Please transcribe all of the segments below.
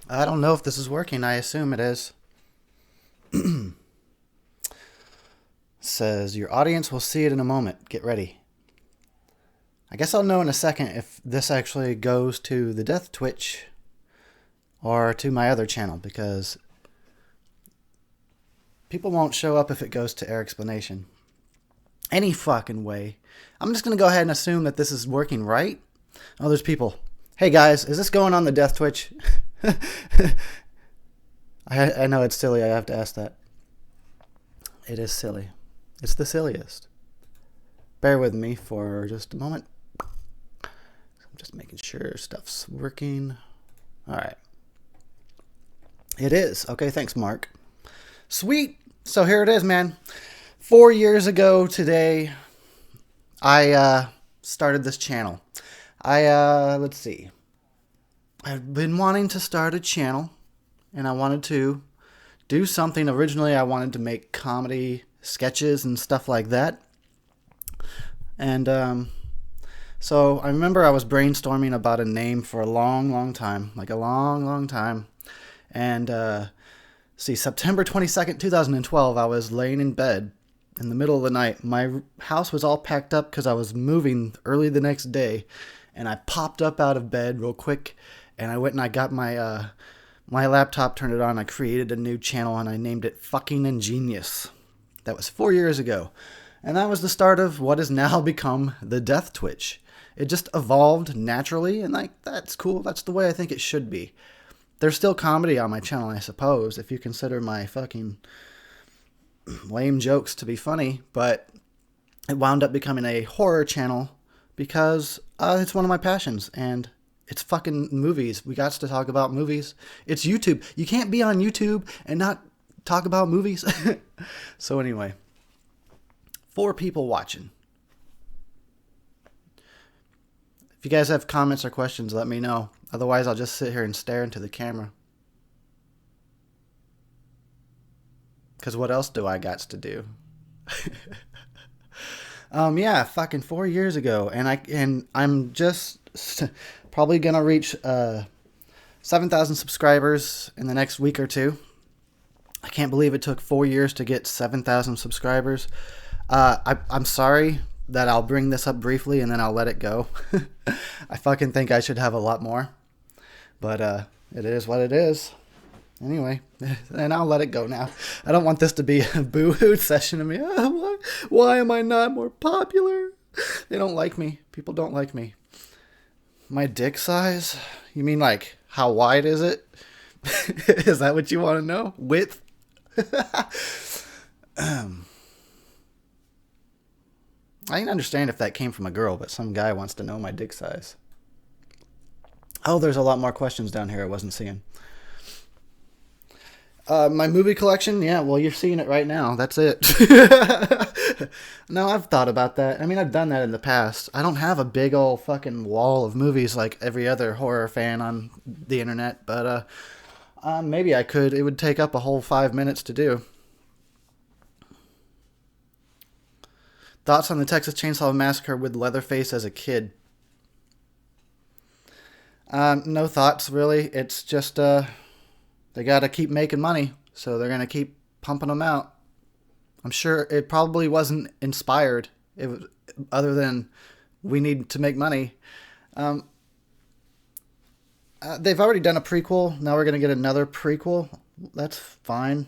I don't know if this is working. I assume it is. Says your audience will see it in a moment. Get ready. I guess I'll know in a second if this actually goes to the Death Twitch or to my other channel because people won't show up if it goes to Air Explanation. Any fucking way. I'm just going to go ahead and assume that this is working right. Oh, there's people. Hey guys, is this going on the Death Twitch? I know it's silly. I have to ask that. It is silly. It's the silliest. Bear with me for just a moment. I'm just making sure stuff's working. All right. It is. Okay, thanks, Mark. Sweet. So here it is, man. 4 years ago today, I started this channel. Let's see. I've been wanting to start a channel, and I wanted to do something. Originally, I wanted to make comedy sketches and stuff like that. And so I remember I was brainstorming about a name for a long, long time, like a long, long time. And September 22nd, 2012, I was laying in bed in the middle of the night. My house was all packed up because I was moving early the next day. And I popped up out of bed real quick, and I went and I got my laptop, turned it on. I created a new channel, and I named it Fucking Ingenious. That was 4 years ago. And that was the start of what has now become the Death Twitch. It just evolved naturally, and that's cool. That's the way I think it should be. There's still comedy on my channel, I suppose, if you consider my fucking lame jokes to be funny, but it wound up becoming a horror channel because it's one of my passions, and it's fucking movies. We got to talk about movies. It's YouTube. You can't be on YouTube and not talk about movies. So anyway, 4 people watching. If you guys have comments or questions, let me know. Otherwise, I'll just sit here and stare into the camera. Because what else do I got to do? Yeah, fucking 4 years ago, and I'm just probably gonna reach 7,000 subscribers in the next week or two. I can't believe it took 4 years to get 7,000 subscribers. I'm sorry that I'll bring this up briefly and then I'll let it go. I fucking think I should have a lot more, but it is what it is. Anyway, and I'll let it go now. I don't want this to be a boo-hoo session of me. Oh, why am I not more popular? They don't like me. People don't like me. My dick size? You mean like how wide is it? Is that what you want to know? Width? I can understand if that came from a girl, but some guy wants to know my dick size. Oh, there's a lot more questions down here I wasn't seeing. My movie collection, yeah, well, you're seeing it right now. That's it. No, I've thought about that. I mean, I've done that in the past. I don't have a big old fucking wall of movies like every other horror fan on the internet, but maybe I could. It would take up a whole 5 minutes to do. Thoughts on the Texas Chainsaw Massacre with Leatherface as a kid? No thoughts, really. It's just, they gotta keep making money, so they're gonna keep pumping them out. I'm sure it probably wasn't inspired, other than we need to make money. Um, they've already done a prequel. Now we're gonna get another prequel. That's fine,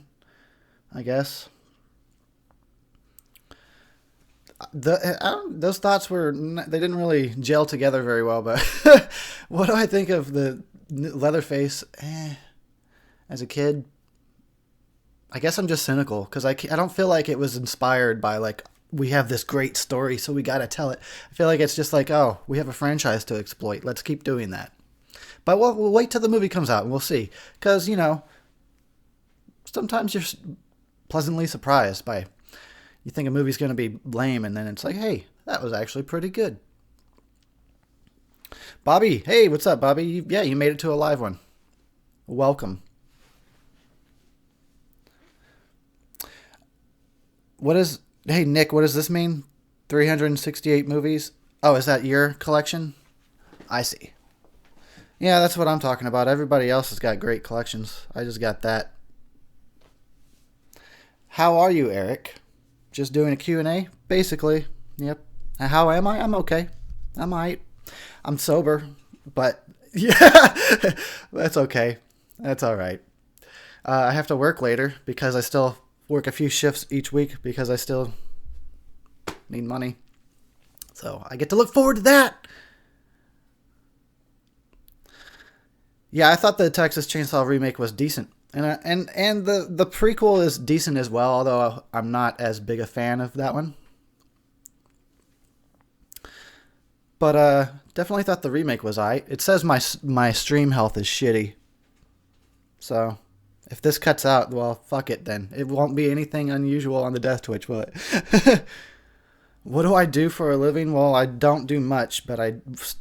I guess. Those thoughts they didn't really gel together very well. But what do I think of the Leatherface? As a kid, I guess I'm just cynical because I don't feel like it was inspired by like we have this great story, so we got to tell it. I feel like it's just like, oh, we have a franchise to exploit. Let's keep doing that. But we'll wait till the movie comes out and we'll see. Because, sometimes you're pleasantly surprised by, you think a movie's going to be lame, and then it's like, hey, that was actually pretty good. Bobby, hey, what's up, Bobby? You made it to a live one. Welcome. Hey, Nick, what does this mean? 368 movies? Oh, is that your collection? I see. Yeah, that's what I'm talking about. Everybody else has got great collections. I just got that. How are you, Eric? Just doing a Q&A? Basically. Yep. How am I? I'm okay. I'm alright. I'm sober, but yeah, that's okay. That's all right. I have to work later because I still work a few shifts each week because I still need money. So I get to look forward to that. Yeah, I thought the Texas Chainsaw remake was decent, and the prequel is decent as well. Although I'm not as big a fan of that one, but definitely thought the remake was alright. It says my stream health is shitty, so if this cuts out, well, fuck it then. It won't be anything unusual on the Death Twitch, will it? What do I do for a living? Well, I don't do much, but I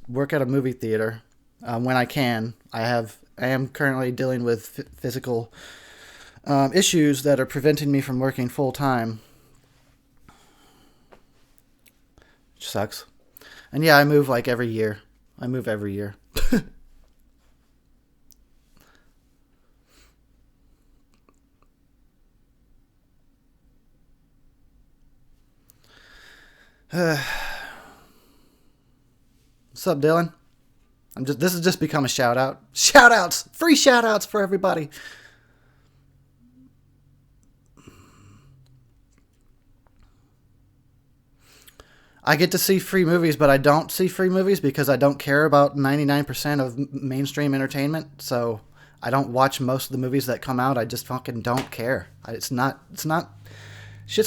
work at a movie theater when I can. I am currently dealing with physical issues that are preventing me from working full time, which sucks. And yeah, I move like every year. I move every year. What's up, Dylan? This has just become a shout out. Shout outs! Free shout outs for everybody. I get to see free movies, but I don't see free movies because I don't care about 99% of mainstream entertainment. So I don't watch most of the movies that come out. I just fucking don't care. Shit's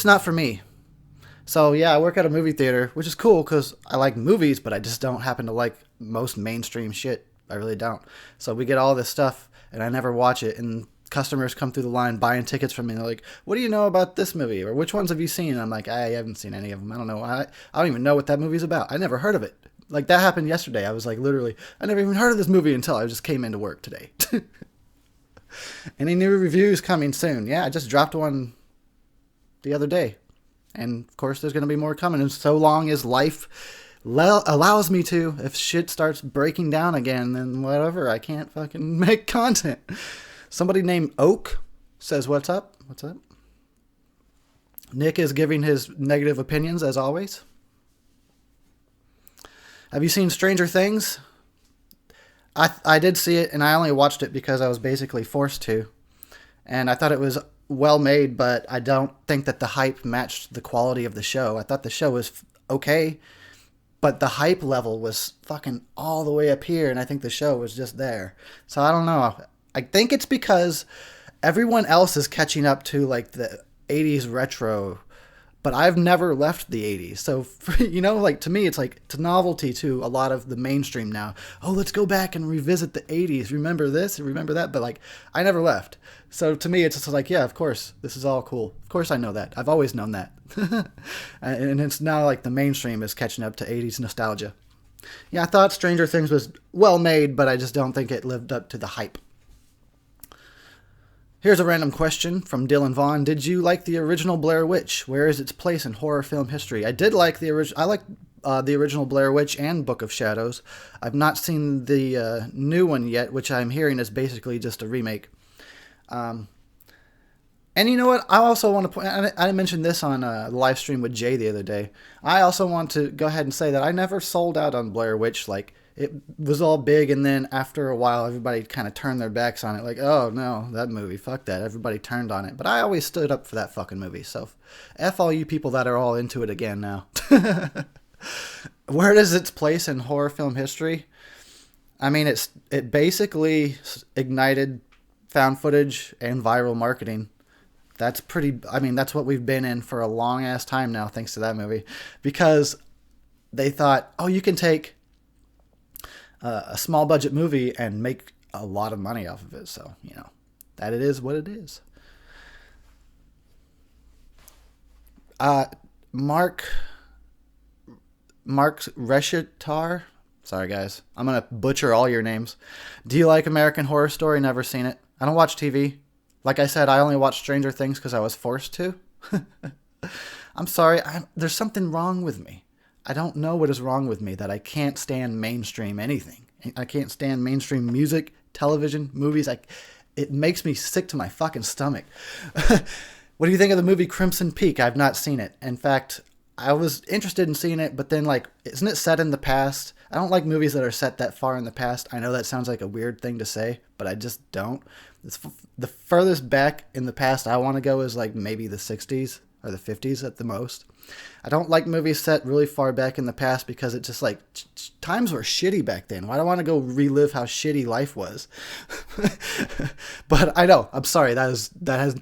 not for me. So yeah, I work at a movie theater, which is cool because I like movies, but I just don't happen to like most mainstream shit. I really don't. So we get all this stuff, and I never watch it. And customers come through the line buying tickets from me. And they're like, "What do you know about this movie? Or which ones have you seen?" And I'm like, "I haven't seen any of them. I don't know. I don't even know what that movie's about. I never heard of it." Like that happened yesterday. I was like, literally, I never even heard of this movie until I just came into work today. Any new reviews coming soon? Yeah, I just dropped one the other day. And of course, there's going to be more coming. And so long as life allows me to, if shit starts breaking down again, then whatever, I can't fucking make content. Somebody named Oak says, "What's up? What's up?" Nick is giving his negative opinions as always. Have you seen Stranger Things? I did see it, and I only watched it because I was basically forced to. And I thought it was well made, but I don't think that the hype matched the quality of the show. I thought the show was okay, but the hype level was fucking all the way up here, and I think the show was just there. So I don't know. I think it's because everyone else is catching up to like the 80s retro, but I've never left the 80s. So, like to me, it's like it's a novelty to a lot of the mainstream now. Oh, let's go back and revisit the 80s. Remember this? Remember that? But like, I never left. So to me, it's just like, yeah, of course, this is all cool. Of course I know that. I've always known that. And it's now like the mainstream is catching up to 80s nostalgia. Yeah, I thought Stranger Things was well made, but I just don't think it lived up to the hype. Here's a random question from Dylan Vaughn. Did you like the original Blair Witch? Where is its place in horror film history? I did like the original. I like the original Blair Witch and Book of Shadows. I've not seen the new one yet, which I'm hearing is basically just a remake. And you know what? I also want to point. I mentioned this on a live stream with Jay the other day. I also want to go ahead and say that I never sold out on Blair Witch. Like it was all big, and then after a while, everybody kind of turned their backs on it. Like, oh no, that movie, fuck that. Everybody turned on it, but I always stood up for that fucking movie. So, f all you people that are all into it again now. Where does its place in horror film history? I mean, it basically ignited found footage and viral marketing. That's pretty. I mean, that's what we've been in for a long ass time now, thanks to that movie, because they thought, oh, you can take a small budget movie and make a lot of money off of it. So that it is what it is. Mark Reshitar. Sorry, guys. I'm going to butcher all your names. Do you like American Horror Story? Never seen it. I don't watch TV. Like I said, I only watch Stranger Things because I was forced to. I'm sorry. There's something wrong with me. I don't know what is wrong with me that I can't stand mainstream anything. I can't stand mainstream music, television, movies. It makes me sick to my fucking stomach. What do you think of the movie Crimson Peak? I've not seen it. In fact, I was interested in seeing it, but then, like, isn't it set in the past? I don't like movies that are set that far in the past. I know that sounds like a weird thing to say, but I just don't. The furthest back in the past I want to go is, like, maybe the 60s or the 50s at the most. I don't like movies set really far back in the past because it's just like times were shitty back then. Why do I want to go relive how shitty life was? But I know, I'm sorry,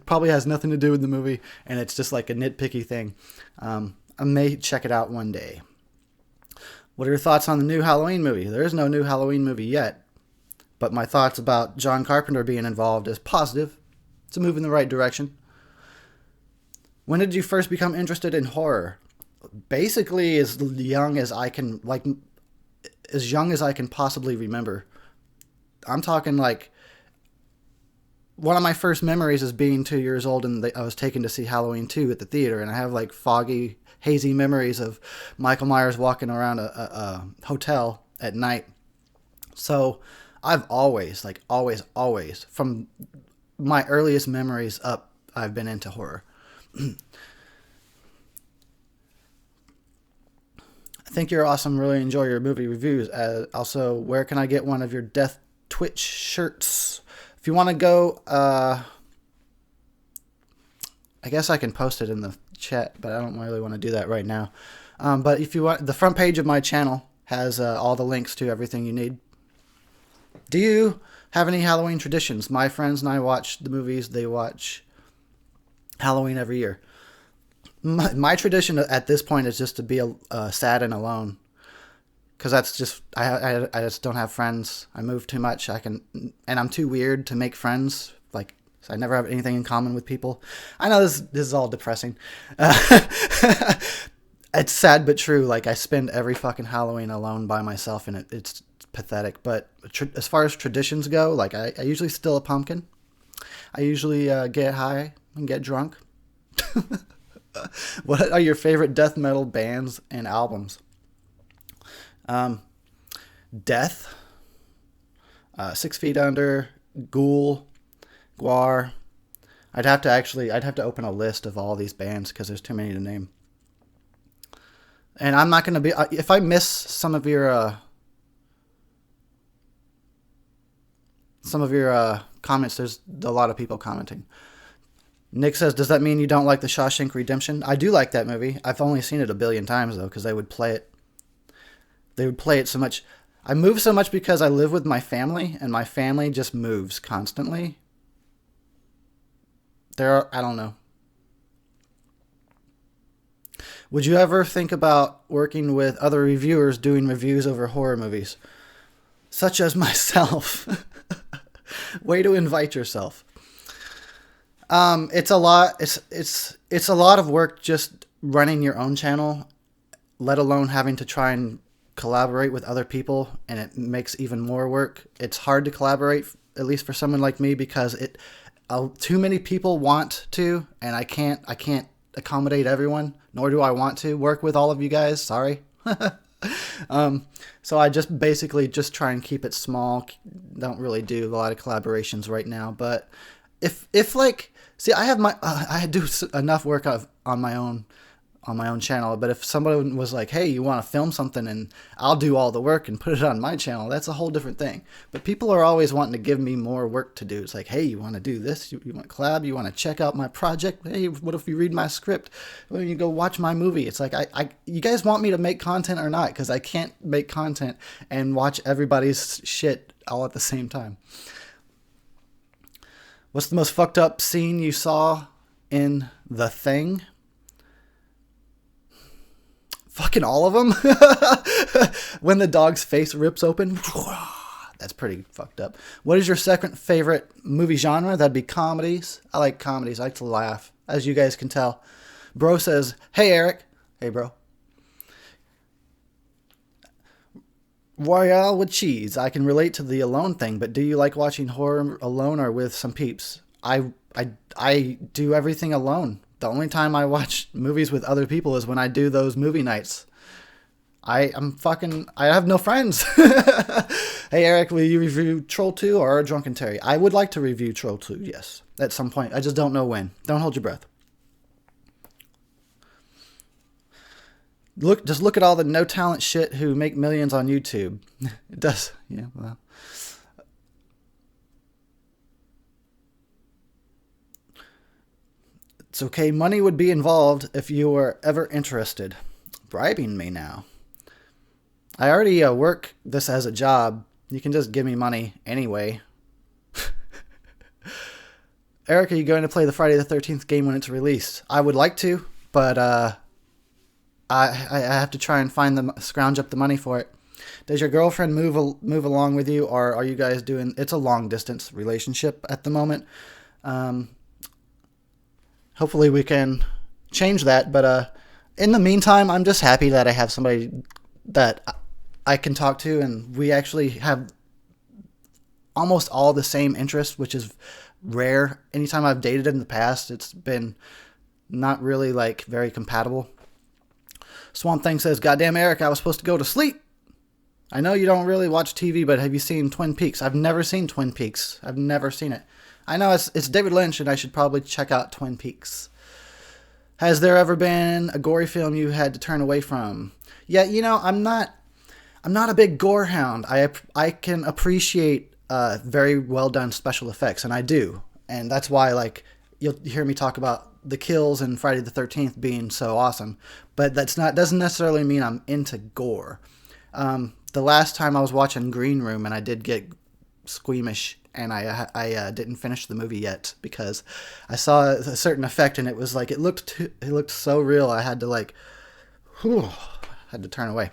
probably has nothing to do with the movie, and it's just like a nitpicky thing. I may check it out one day. What are your thoughts on the new Halloween movie? There is no new Halloween movie yet, but my thoughts about John Carpenter being involved is positive. It's a move in the right direction. When did you first become interested in horror? Basically, as young as I can, like, as young as I can possibly remember. I'm talking like, one of my first memories is being 2 years old, and I was taken to see Halloween 2 at the theater, and I have like foggy, hazy memories of Michael Myers walking around a hotel at night. So I've always, from my earliest memories up, I've been into horror. I think you're awesome. Really enjoy your movie reviews. Also, where can I get one of your Death Twitch shirts? If you want to go, I guess I can post it in the chat, but I don't really want to do that right now. But if you want, the front page of my channel has all the links to everything you need. Do you have any Halloween traditions? My friends and I watch the movies. They watch Halloween every year. My tradition at this point is just to be sad and alone, because that's just I just don't have friends. I move too much. And I'm too weird to make friends. Like, so I never have anything in common with people. I know this is all depressing. It's sad but true. Like, I spend every fucking Halloween alone by myself, and it's pathetic. But as far as traditions go, like, I usually steal a pumpkin. I usually get high and get drunk. What are your favorite death metal bands and albums? Death, 6 Feet Under, Ghoul, Guar. I'd have to open a list of all these bands because there's too many to name. And I'm not going to be, if I miss some of your comments, there's a lot of people commenting. Nick says, does that mean you don't like The Shawshank Redemption? I do like that movie. I've only seen it a billion times, though, because they would play it. They would play it so much. I move so much because I live with my family, and my family just moves constantly. I don't know. Would you ever think about working with other reviewers doing reviews over horror movies? Such as myself. Way to invite yourself. It's a lot. It's a lot of work just running your own channel, let alone having to try and collaborate with other people, and it makes even more work. It's hard to collaborate, at least for someone like me, because too many people want to, and I can't accommodate everyone, nor do I want to work with all of you guys. Sorry. So I just basically just try and keep it small. Don't really do a lot of collaborations right now, but if like, see, I have I do enough work on my own channel, but if somebody was like, hey, you want to film something and I'll do all the work and put it on my channel, that's a whole different thing. But people are always wanting to give me more work to do. It's like, hey, you want to do this? You want to collab? You want to check out my project? Hey, what if you read my script? Well, you go watch my movie. It's like, you guys want me to make content or not? Because I can't make content and watch everybody's shit all at the same time. What's the most fucked up scene you saw in The Thing? Fucking all of them. When the dog's face rips open. That's pretty fucked up. What is your second favorite movie genre? That'd be comedies. I like comedies. I like to laugh, as you guys can tell. Bro says, hey, Eric. Hey, bro. Royale with cheese. I can relate to the alone thing, but do you like watching horror alone or with some peeps? I do everything alone. The only time I watch movies with other people is when I do those movie nights. I have no friends. Hey, Eric, will you review Troll 2 or Drunken Terry? I would like to review Troll 2, yes, at some point. I just don't know when. Don't hold your breath. Just look at all the no talent shit who make millions on YouTube. It does, yeah. Well, it's okay. Money would be involved if you were ever interested. Bribing me now. I already work this as a job. You can just give me money anyway. Eric, are you going to play the Friday the 13th game when it's released? I would like to, but I have to try and scrounge up the money for it. Does your girlfriend move along with you, or are you guys doing? It's a long distance relationship at the moment. Hopefully we can change that, but in the meantime, I'm just happy that I have somebody that I can talk to, and we actually have almost all the same interests, which is rare. Anytime I've dated in the past, it's been not really like very compatible. Swamp Thing says, "Goddamn, Eric, I was supposed to go to sleep." I know you don't really watch TV, but have you seen Twin Peaks? I've never seen Twin Peaks. I've never seen it. I know it's David Lynch, and I should probably check out Twin Peaks. Has there ever been a gory film you had to turn away from? Yeah, I'm not a big gore hound. I can appreciate very well done special effects, and I do, and that's why like you'll hear me talk about the kills in Friday the 13th being so awesome. But doesn't necessarily mean I'm into gore. The last time I was watching Green Room, and I did get squeamish, and I didn't finish the movie yet because I saw a certain effect, and it was like it looked so real. I had to had to turn away.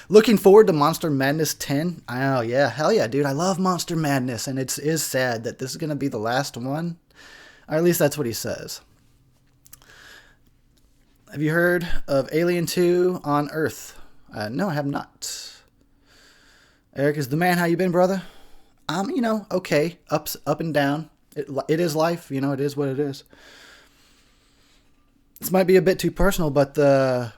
Looking forward to Monster Madness 10. Oh yeah, hell yeah, dude! I love Monster Madness, and it is sad that this is gonna be the last one, or at least that's what he says. Have you heard of Alien 2 on Earth? No, I have not. Eric is the man. How you been, brother? Okay. Up and down. It is life. It is what it is. This might be a bit too personal, but the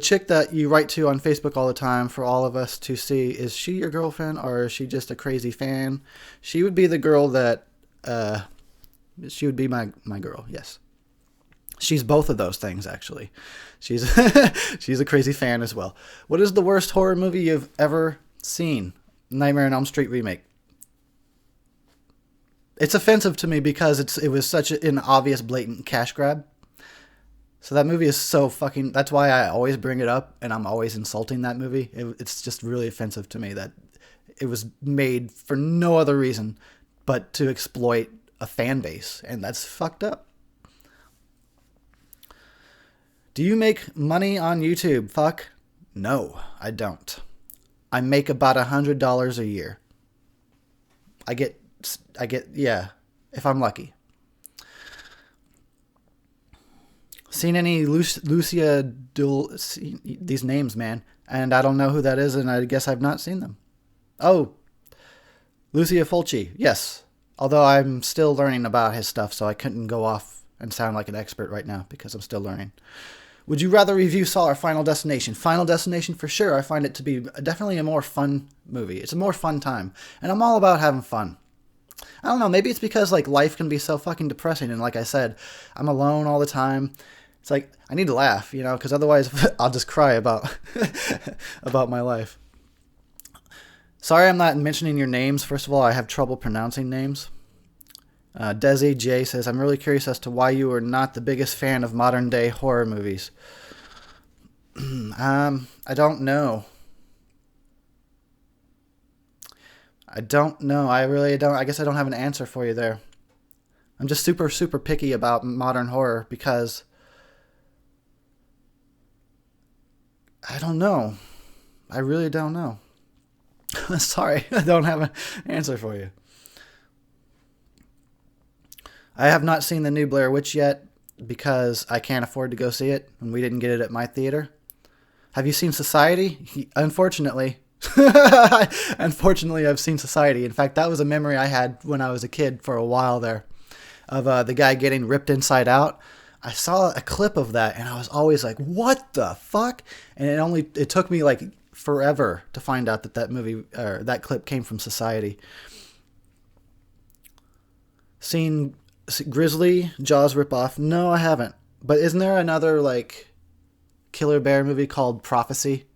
chick that you write to on Facebook all the time for all of us to see, is she your girlfriend, or is she just a crazy fan? She would be the girl that, she would be my girl, yes. She's both of those things, actually. She's a crazy fan as well. What is the worst horror movie you've ever seen? Nightmare on Elm Street remake. It's offensive to me because it was such an obvious, blatant cash grab. So that movie is so fucking... That's why I always bring it up, and I'm always insulting that movie. It's just really offensive to me that it was made for no other reason but to exploit a fan base, and that's fucked up. Do you make money on YouTube? Fuck. No, I don't. I make about $100 a year. I get, yeah, if I'm lucky. Seen any Lucia these names, man, and I don't know who that is, and I guess I've not seen them. Oh, Lucia Fulci, yes. Although I'm still learning about his stuff, so I couldn't go off and sound like an expert right now because I'm still learning. Would you rather review Saw or Final Destination? Final Destination for sure. I find it to be definitely a more fun movie. It's a more fun time. And I'm all about having fun. I don't know, maybe it's because like life can be so fucking depressing, and like I said, I'm alone all the time. It's like I need to laugh, because otherwise I'll just cry about about my life. Sorry I'm not mentioning your names. First of all, I have trouble pronouncing names. Desi J says, I'm really curious as to why you are not the biggest fan of modern day horror movies. I don't know. I really don't. I guess I don't have an answer for you there. I'm just super, super picky about modern horror because I don't know. I really don't know. Sorry, I don't have an answer for you. I have not seen the new Blair Witch yet because I can't afford to go see it, and we didn't get it at my theater. Have you seen Society? Unfortunately. Unfortunately, I've seen Society. In fact, that was a memory I had when I was a kid for a while there of the guy getting ripped inside out. I saw a clip of that and I was always like, what the fuck? And it took me like forever to find out that that movie or that clip came from Society. Seen Grizzly Jaws ripoff? No, I haven't. But isn't there another like Killer Bear movie called Prophecy?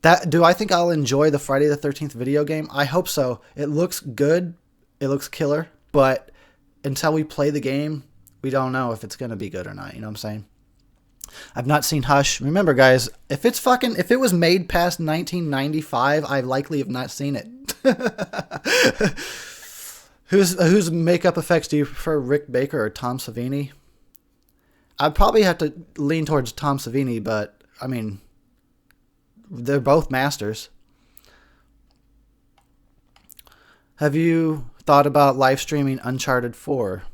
That do I think I'll enjoy the Friday the 13th video game? I hope so. It looks good. It looks killer, but until we play the game, we don't know if it's going to be good or not, you know what I'm saying? I've not seen Hush. Remember guys, if it was made past 1995, I likely have not seen it. Whose makeup effects do you prefer, Rick Baker or Tom Savini? I'd probably have to lean towards Tom Savini, but I mean, they're both masters. Have you thought about live streaming Uncharted 4?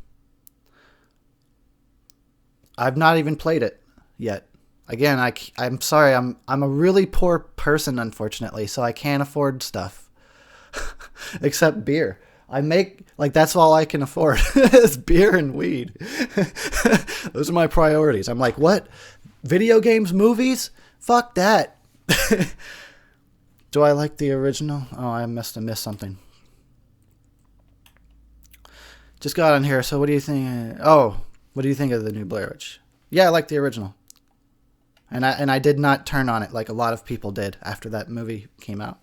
I've not even played it yet. Again, I'm sorry, I'm a really poor person, unfortunately, so I can't afford stuff. Except beer. I make, like, that's all I can afford is beer and weed. Those are my priorities. I'm like, what? Video games, movies? Fuck that. Do I like the original? Oh, I must have missed something. Just got on here, so what do you think? Oh, what do you think of the new Blair Witch? Yeah, I like the original. And I did not turn on it like a lot of people did after that movie came out.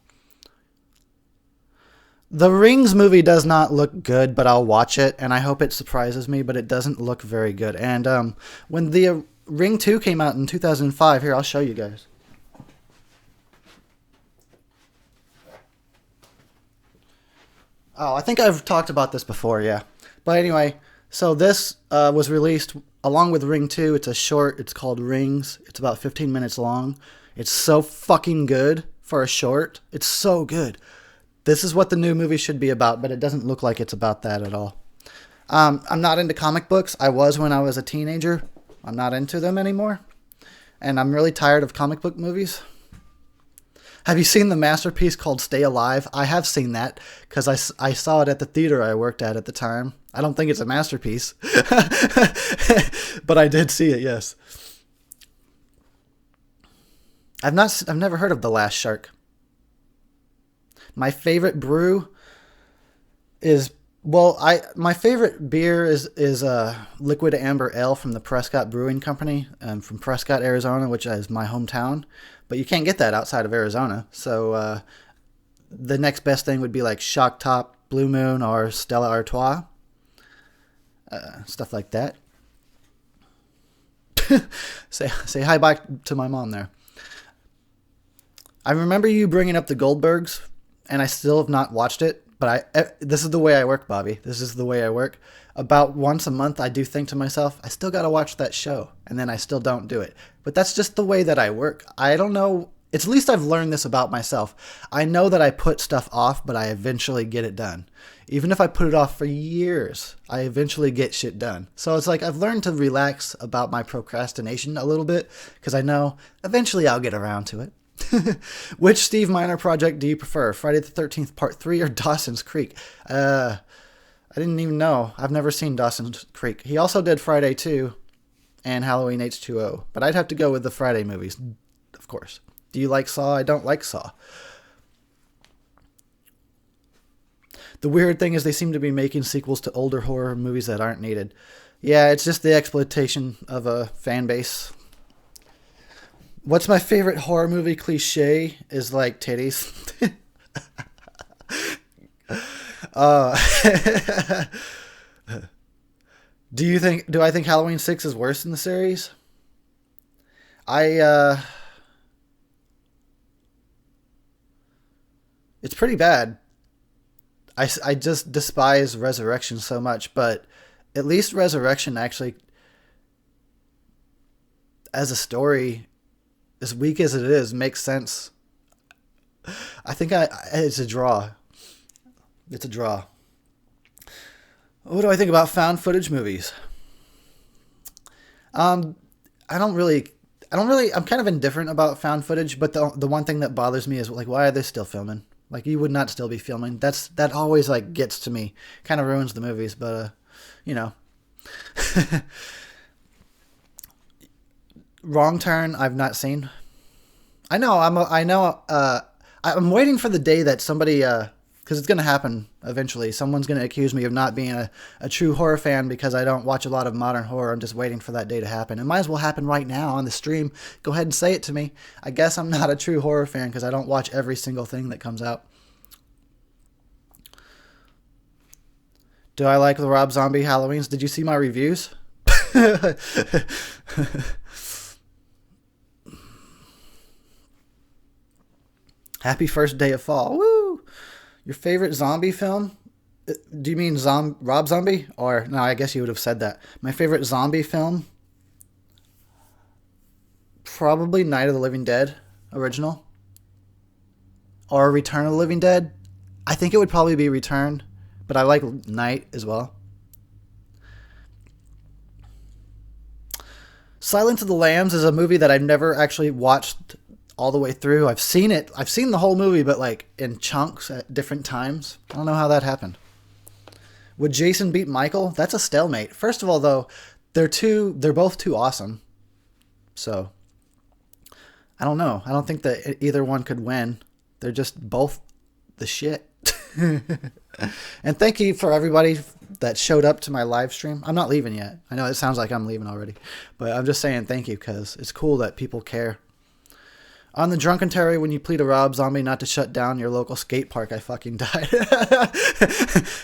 The Rings movie does not look good, but I'll watch it, and I hope it surprises me, but it doesn't look very good. And when the Ring 2 came out in 2005, here, I'll show you guys. Oh, I think I've talked about this before, yeah. But anyway, so this was released along with Ring 2. It's a short. It's called Rings. It's about 15 minutes long. It's so fucking good for a short. It's so good. This is what the new movie should be about, but it doesn't look like it's about that at all. I'm not into comic books. I was when I was a teenager. I'm not into them anymore. And I'm really tired of comic book movies. Have you seen the masterpiece called Stay Alive? I have seen that because I saw it at the theater I worked at the time. I don't think it's a masterpiece, but I did see it, yes. I've never heard of The Last Shark. My favorite brew is, well, my favorite beer is Liquid Amber Ale from the Prescott Brewing Company, from Prescott, Arizona, which is my hometown. But you can't get that outside of Arizona. So the next best thing would be like Shock Top, Blue Moon, or Stella Artois. Stuff like that. say hi back to my mom there. I remember you bringing up the Goldbergs, and I still have not watched it. But this is the way I work, Bobby. This is the way I work. About once a month, I do think to myself, I still got to watch that show. And then I still don't do it. But that's just the way that I work. I don't know. It's at least I've learned this about myself. I know that I put stuff off, but I eventually get it done. Even if I put it off for years, I eventually get shit done. So it's like I've learned to relax about my procrastination a little bit because I know eventually I'll get around to it. Which Steve Miner project do you prefer? Friday the 13th Part 3 or Dawson's Creek? I didn't even know. I've never seen Dawson's Creek. He also did Friday 2 and Halloween H2O. But I'd have to go with the Friday movies, of course. Do you like Saw? I don't like Saw. The weird thing is they seem to be making sequels to older horror movies that aren't needed. Yeah, it's just the exploitation of a fan base. What's my favorite horror movie cliche is like titties. Do I think Halloween 6 is worse than the series? It's pretty bad. I just despise Resurrection so much, but at least Resurrection actually, as a story, as weak as it is, makes sense. I think it's a draw. It's a draw. What do I think about found footage movies? I'm kind of indifferent about found footage, but the one thing that bothers me is like, why are they still filming? Like, you would not still be filming. That always like gets to me. Kind of ruins the movies, but you know. Wrong Turn, I've not seen. I know. I know. I'm waiting for the day that somebody, because it's gonna happen eventually. Someone's gonna accuse me of not being a true horror fan because I don't watch a lot of modern horror. I'm just waiting for that day to happen. It might as well happen right now on the stream. Go ahead and say it to me. I guess I'm not a true horror fan because I don't watch every single thing that comes out. Do I like the Rob Zombie Halloweens? Did you see my reviews? Happy first day of fall. Woo! Your favorite zombie film? Do you mean Rob Zombie? Or, no, I guess you would have said that. My favorite zombie film? Probably Night of the Living Dead, original. Or Return of the Living Dead. I think it would probably be Return, but I like Night as well. Silence of the Lambs is a movie that I've never actually watched all the way through. I've seen it. I've seen the whole movie, but like in chunks at different times. I don't know how that happened. Would Jason beat Michael? That's a stalemate. First of all, though, they're both too awesome. So I don't know. I don't think that either one could win. They're just both the shit. And thank you for everybody that showed up to my live stream. I'm not leaving yet. I know it sounds like I'm leaving already, but I'm just saying thank you because it's cool that people care. On the Drunken Terry, when you plead a Rob Zombie not to shut down your local skate park, I fucking died.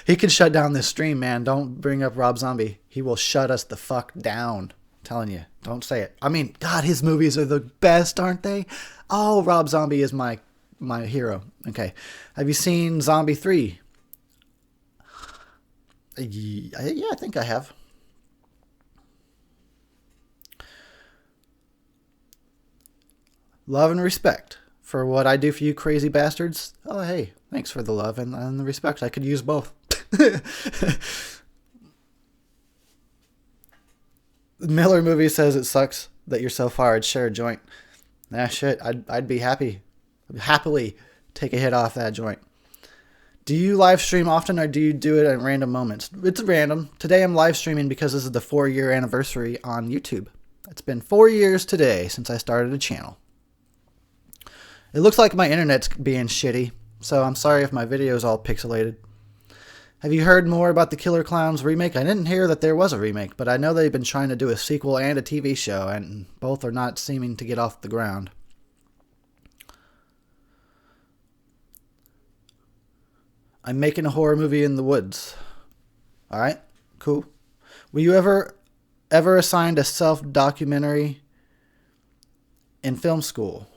He can shut down this stream, man. Don't bring up Rob Zombie. He will shut us the fuck down. I'm telling you. Don't say it. I mean, God, his movies are the best, aren't they? Oh, Rob Zombie is my hero. Okay. Have you seen Zombie 3? Yeah, I think I have. Love and respect for what I do for you crazy bastards. Oh, hey, thanks for the love and the respect. I could use both. Miller movie says it sucks that you're so far. I'd share a joint. Nah, shit. I'd be happily take a hit off that joint. Do you live stream often or do you do it at random moments? It's random. Today I'm live streaming because this is the 4-year anniversary on YouTube. It's been 4 years today since I started a channel. It looks like my internet's being shitty, so I'm sorry if my video's all pixelated. Have you heard more about the Killer Clowns remake? I didn't hear that there was a remake, but I know they've been trying to do a sequel and a TV show, and both are not seeming to get off the ground. I'm making a horror movie in the woods. Alright, cool. Were you ever assigned a self-documentary in film school?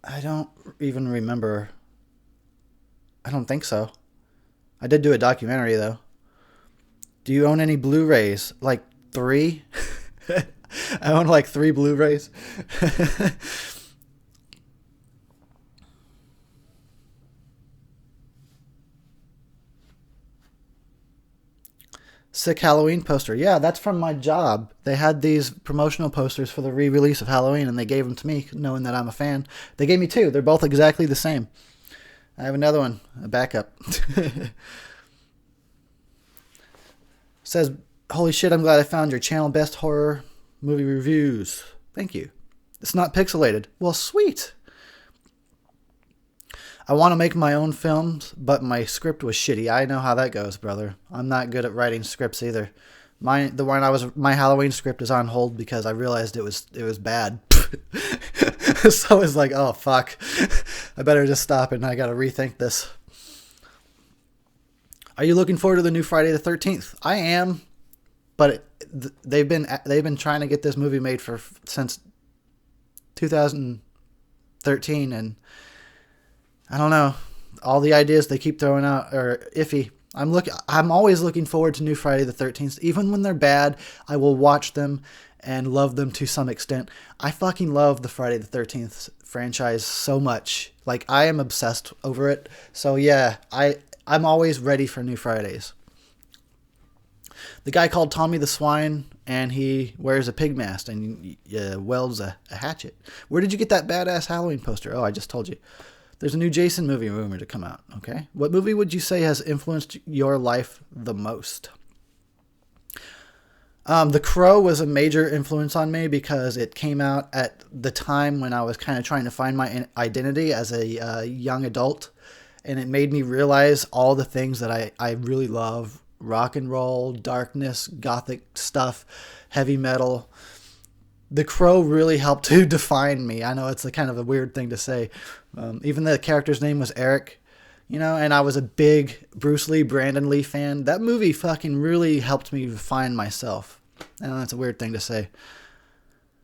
I don't even remember. I don't think so. I did do a documentary, though. Do you own any Blu-rays? Like 3? I own like 3 Blu-rays. Sick Halloween poster. Yeah, that's from my job. They had these promotional posters for the re-release of Halloween, and they gave them to me, knowing that I'm a fan. They gave me 2. They're both exactly the same. I have another one, a backup. Says, holy shit, I'm glad I found your channel. Best horror movie reviews. Thank you. It's not pixelated. Well, sweet. I want to make my own films, but my script was shitty. I know how that goes, brother. I'm not good at writing scripts either. My Halloween script is on hold because I realized it was bad. So I was like, oh fuck, I better just stop and I gotta rethink this. Are you looking forward to the new Friday the 13th? I am, but they've been trying to get this movie made since 2013, and I don't know. All the ideas they keep throwing out are iffy. I'm always looking forward to new Friday the 13th. Even when they're bad, I will watch them and love them to some extent. I fucking love the Friday the 13th franchise so much. Like, I am obsessed over it. So yeah, I'm always ready for new Fridays. The guy called Tommy the Swine, and he wears a pig mask and welds a hatchet. Where did you get that badass Halloween poster? Oh, I just told you. There's a new Jason movie rumored to come out, okay? What movie would you say has influenced your life the most? The Crow was a major influence on me because it came out at the time when I was kind of trying to find my identity as a young adult. And it made me realize all the things that I really love. Rock and roll, darkness, gothic stuff, heavy metal. The Crow really helped to define me. I know it's a kind of a weird thing to say. Even the character's name was Eric. And I was a big Bruce Lee, Brandon Lee fan. That movie fucking really helped me find myself. I know that's a weird thing to say.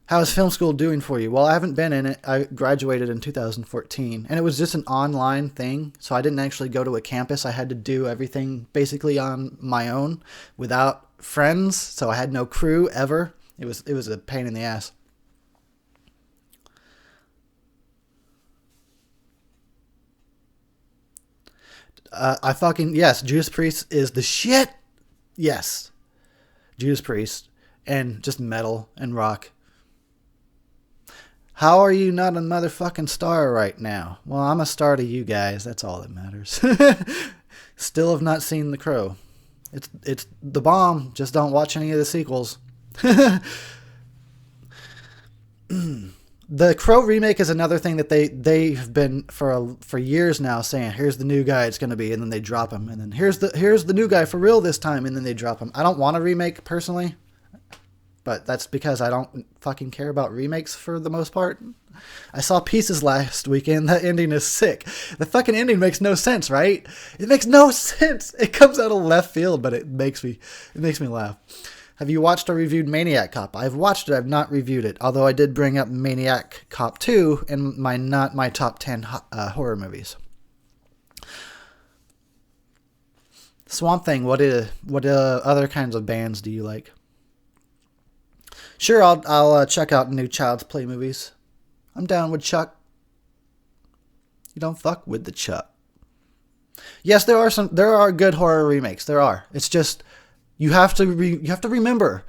How is film school doing for you? Well, I haven't been in it. I graduated in 2014, and it was just an online thing, so I didn't actually go to a campus. I had to do everything basically on my own without friends, so I had no crew ever. It was a pain in the ass. Yes, Judas Priest is the shit. Yes, Judas Priest, and just metal and rock. How are you not a motherfucking star right now? Well, I'm a star to you guys. That's all that matters. Still have not seen The Crow. It's the bomb. Just don't watch any of the sequels. The Crow remake is another thing that they've been for years now saying, here's the new guy it's going to be, and then they drop him, and then here's the new guy for real this time, and then they drop him. I don't want a remake personally, but that's because I don't fucking care about remakes for the most part. I saw Pieces last weekend. That ending is sick. The fucking ending makes no sense, right? It makes no sense. It comes out of left field, but it makes me laugh. Have you watched or reviewed Maniac Cop? I've watched it. I've not reviewed it. Although I did bring up Maniac Cop 2 in my top 10 horror movies. Swamp Thing. What other kinds of bands do you like? Sure, I'll check out new Child's Play movies. I'm down with Chuck. You don't fuck with the Chuck. Yes, there are good horror remakes. There are. It's just you have to remember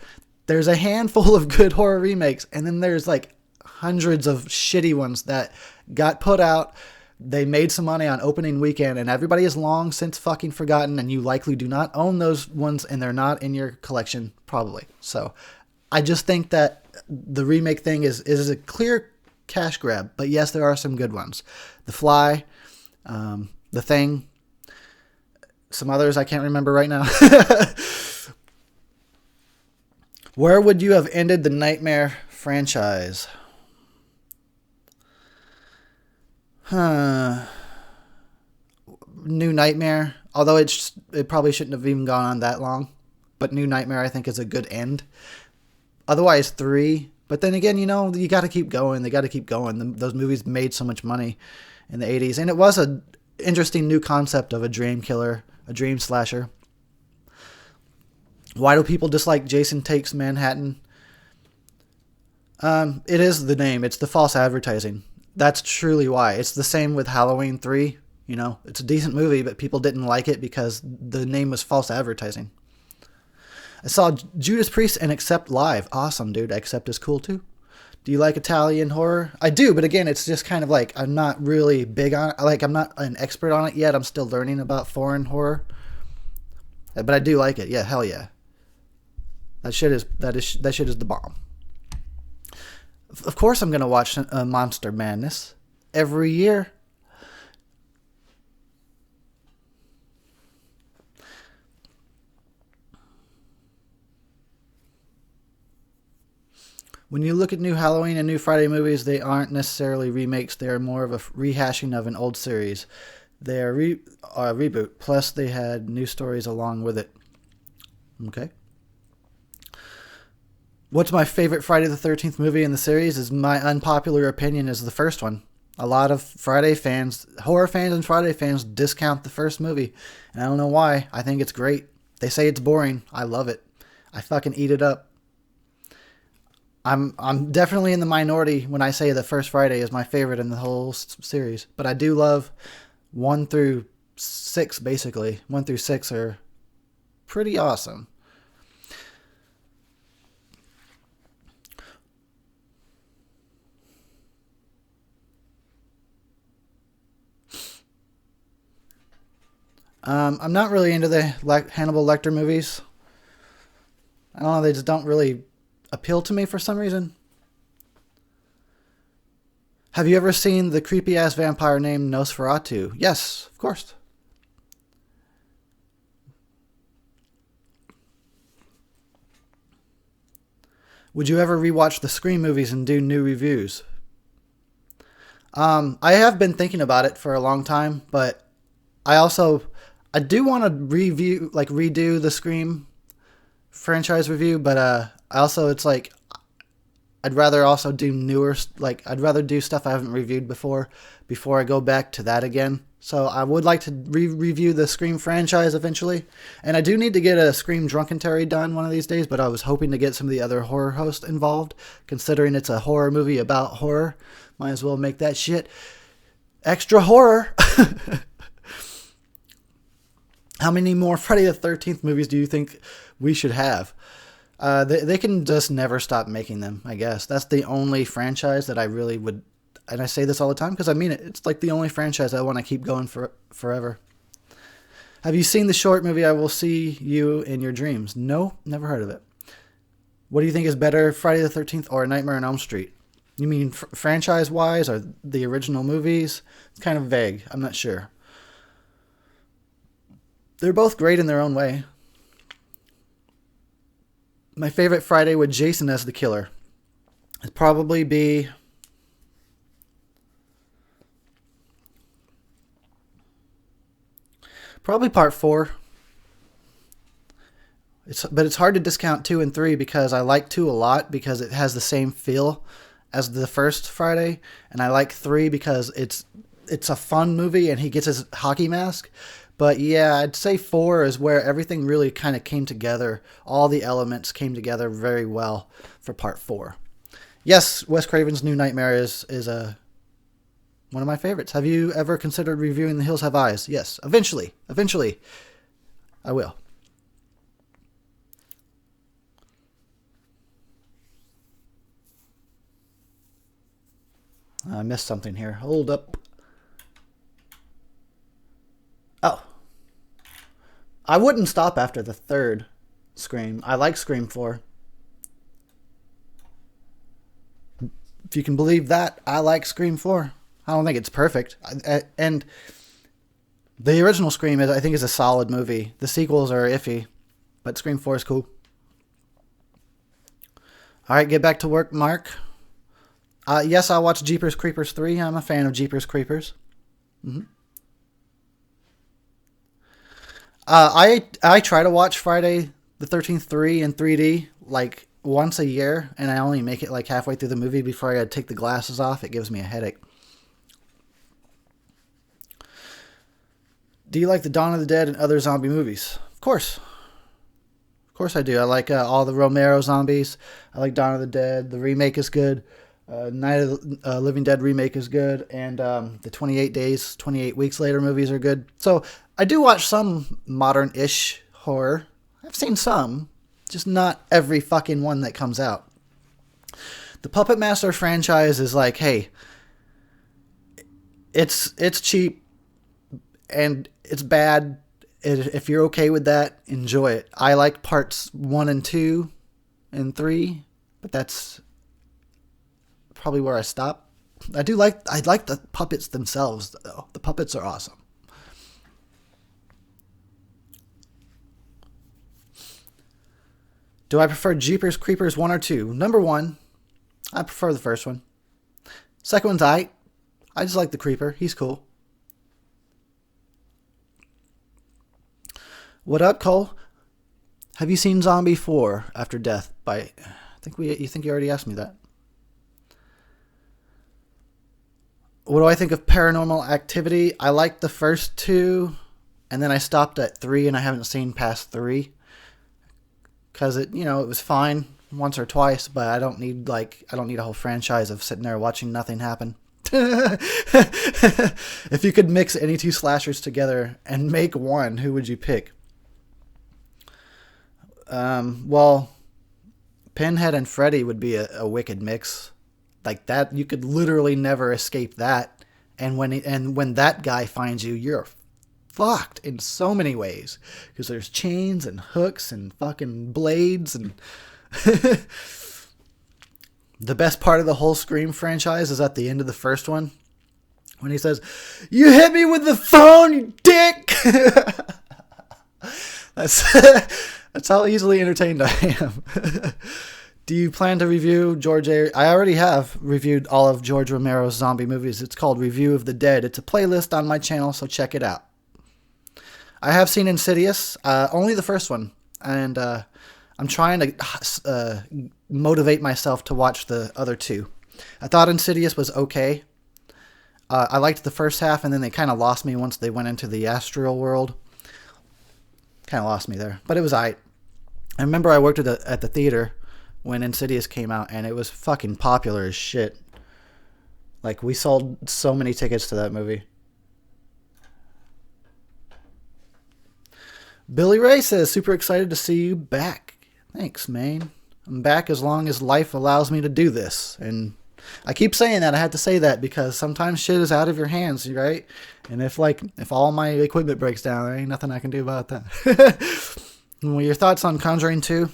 there's a handful of good horror remakes, and then there's like hundreds of shitty ones that got put out. They made some money on opening weekend, and everybody has long since fucking forgotten, and you likely do not own those ones, and they're not in your collection probably. So I just think that the remake thing is a clear cash grab. But yes, there are some good ones. The Fly, The Thing, some others I can't remember right now. Where would you have ended the Nightmare franchise? New Nightmare, although it probably shouldn't have even gone on that long. But New Nightmare, I think, is a good end. Otherwise, 3. But then again, you got to keep going. They got to keep going. Those movies made so much money in the 80s. And it was an interesting new concept of a dream killer, a dream slasher. Why do people dislike Jason Takes Manhattan? It is the name. It's the false advertising. That's truly why. It's the same with Halloween 3. It's a decent movie, but people didn't like it because the name was false advertising. I saw Judas Priest and Accept live. Awesome, dude. Accept is cool too. Do you like Italian horror? I do, but again, it's just kind of like I'm not really big on it. Like I'm not an expert on it yet. I'm still learning about foreign horror. But I do like it. Yeah, hell yeah. That shit is the bomb. Of course I'm going to watch Monster Madness every year. When you look at new Halloween and new Friday movies, they aren't necessarily remakes. They are more of a rehashing of an old series. They are a reboot. Plus, they had new stories along with it. Okay. What's my favorite Friday the 13th movie in the series is my unpopular opinion is the first one. A lot of Friday fans, horror fans and Friday fans discount the first movie. And I don't know why. I think it's great. They say it's boring. I love it. I fucking eat it up. I'm definitely in the minority when I say the first Friday is my favorite in the whole series. But I do love 1 through 6, basically. 1 through 6 are pretty awesome. I'm not really into the Hannibal Lecter movies. I don't know, they just don't really appeal to me for some reason. Have you ever seen the creepy ass vampire named Nosferatu? Yes, of course. Would you ever rewatch the Scream movies and do new reviews? I have been thinking about it for a long time, but I do want to redo the Scream franchise review, but I also it's like I'd rather also do I'd rather do stuff I haven't reviewed before I go back to that again. So I would like to review the Scream franchise eventually. And I do need to get a Scream Drunken Terry done one of these days, but I was hoping to get some of the other horror hosts involved, considering it's a horror movie about horror. Might as well make that shit extra horror. How many more Friday the 13th movies do you think we should have? They can just never stop making them, I guess. That's the only franchise that I really would, and I say this all the time because I mean it. It's like the only franchise I want to keep going for forever. Have you seen the short movie I Will See You in Your Dreams? No, never heard of it. What do you think is better, Friday the 13th or Nightmare on Elm Street? You mean franchise-wise or the original movies? It's kind of vague. I'm not sure. They're both great in their own way. My favorite Friday with Jason as the killer. It'd probably be part 4. But it's hard to discount 2 and 3 because I like 2 a lot because it has the same feel as the first Friday, and I like 3 because it's a fun movie and he gets his hockey mask. But yeah, I'd say 4 is where everything really kind of came together. All the elements came together very well for part 4. Yes, Wes Craven's New Nightmare is one of my favorites. Have you ever considered reviewing The Hills Have Eyes? Yes, eventually. Eventually, I will. I missed something here. Hold up. Oh. I wouldn't stop after the 3rd Scream. I like Scream 4. If you can believe that, I like Scream 4. I don't think it's perfect. And the original Scream, I think, is a solid movie. The sequels are iffy, but Scream 4 is cool. All right, get back to work, Mark. Yes, I watched Jeepers Creepers 3. I'm a fan of Jeepers Creepers. Mm-hmm. I try to watch Friday the 13th 3 in 3D like once a year, and I only make it like halfway through the movie before I gotta take the glasses off. It gives me a headache. Do you like the Dawn of the Dead and other zombie movies? Of course. Of course I do. I like all the Romero zombies. I like Dawn of the Dead. The remake is good. Night of the Living Dead remake is good. And the 28 Days, 28 Weeks Later movies are good. So I do watch some modern-ish horror. I've seen some. Just not every fucking one that comes out. The Puppet Master franchise is like, hey, it's cheap and it's bad. If you're okay with that, enjoy it. I like parts 1 and 2 and 3, but that's probably where I stop. I like the puppets themselves, though. The puppets are awesome. Do I prefer Jeepers Creepers 1 or 2? Number 1, I prefer the first one. Second one's I just like the Creeper. He's cool. What up, Cole? Have you seen Zombie 4 After Death? You think you already asked me that. What do I think of Paranormal Activity? I liked the first 2, and then I stopped at 3, and I haven't seen past 3. Because it was fine once or twice, but I don't need a whole franchise of sitting there watching nothing happen. If you could mix any 2 slashers together and make one, who would you pick? Well, Pinhead and Freddy would be a wicked mix. Like that, you could literally never escape that. And when that guy finds you, you're fucked in so many ways because there's chains and hooks and fucking blades and the best part of the whole Scream franchise is at the end of the first one when he says, "You hit me with the phone, you dick." That's how easily entertained I am. Do you plan to review George A? I already have reviewed all of George Romero's zombie movies. It's called Review of the Dead. It's a playlist on my channel, so check it out. I have seen Insidious, only the first one, and I'm trying to motivate myself to watch the other two. I thought Insidious was okay. I liked the first half, and then they kind of lost me once they went into the astral world. Kind of lost me there, but it was alright. I remember I worked at the theater when Insidious came out, and it was fucking popular as shit. Like, we sold so many tickets to that movie. Billy Ray says, super excited to see you back. Thanks, man. I'm back as long as life allows me to do this. And I keep saying that. I had to say that because sometimes shit is out of your hands, right? And if all my equipment breaks down, there ain't nothing I can do about that. Well, your thoughts on Conjuring 2?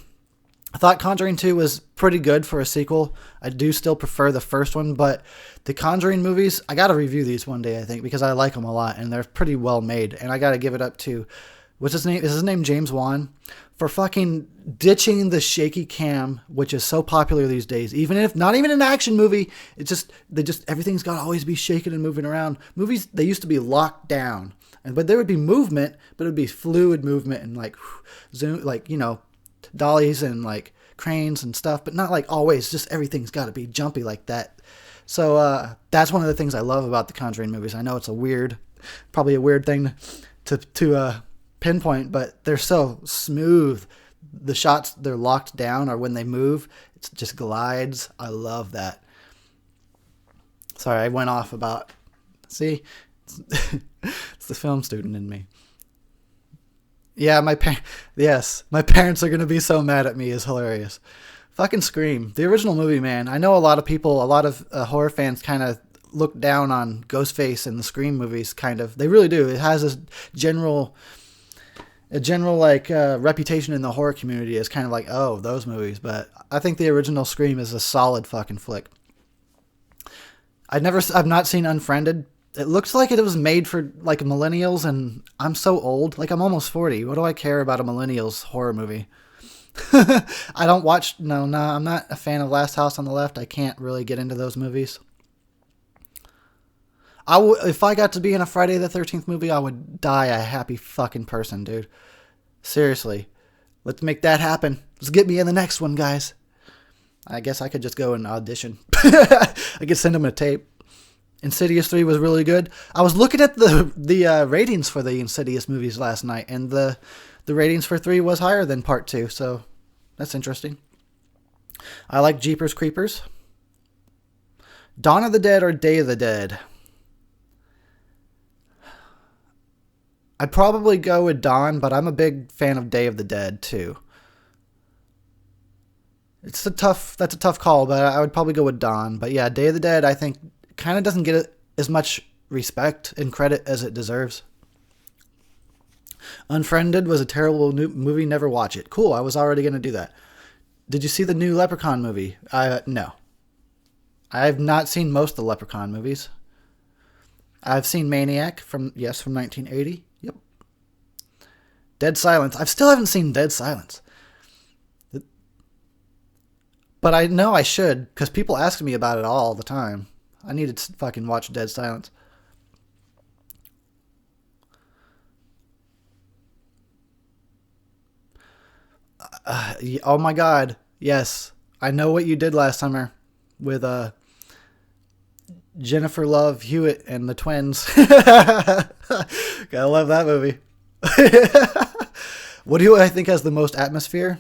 I thought Conjuring 2 was pretty good for a sequel. I do still prefer the first one, but the Conjuring movies, I got to review these one day, I think, because I like them a lot, and they're pretty well made. And I got to give it up to, what's his name? Is his name James Wan? For fucking ditching the shaky cam, which is so popular these days. Even if not even an action movie, it's just everything's got to always be shaking and moving around. Movies, they used to be locked down, but there would be movement, but it would be fluid movement and like zoom, like, you know, dollies and like cranes and stuff, but not like always. Just everything's got to be jumpy like that. So that's one of the things I love about the Conjuring movies. I know it's probably a weird thing to pinpoint, but they're so smooth. The shots, they're locked down, or when they move, it just glides. I love that. Sorry, I went off about, see, it's the film student in me. Yeah, my parents are going to be so mad at me is hilarious. Fucking Scream. The original movie, man. I know a lot of horror fans kind of look down on Ghostface and the Scream movies, kind of. They really do. It has this general reputation in the horror community as kind of like, oh, those movies. But I think the original Scream is a solid fucking flick. I've not seen Unfriended. It looks like it was made for like millennials, and I'm so old. Like, I'm almost 40. What do I care about a millennials horror movie? I don't watch. No, I'm not a fan of Last House on the Left. I can't really get into those movies. If I got to be in a Friday the 13th movie, I would die a happy fucking person, dude. Seriously. Let's make that happen. Let's get me in the next one, guys. I guess I could just go and audition. I could send them a tape. Insidious 3 was really good. I was looking at the ratings for the Insidious movies last night, and the ratings for 3 was higher than part 2, so that's interesting. I like Jeepers Creepers. Dawn of the Dead or Day of the Dead? I'd probably go with Dawn, but I'm a big fan of Day of the Dead too. That's a tough call, but I would probably go with Dawn. But yeah, Day of the Dead, I think, kind of doesn't get as much respect and credit as it deserves. Unfriended was a terrible movie. Never watch it. Cool. I was already going to do that. Did you see the new Leprechaun movie? No. I have not seen most of the Leprechaun movies. I've seen Maniac from 1980. Yep. Dead Silence. I still haven't seen Dead Silence. But I know I should, because people ask me about it all the time. I need to fucking watch Dead Silence. Oh my God. Yes. I know what you did last summer with Jennifer Love Hewitt and the twins. Gotta love that movie. What do I think has the most atmosphere?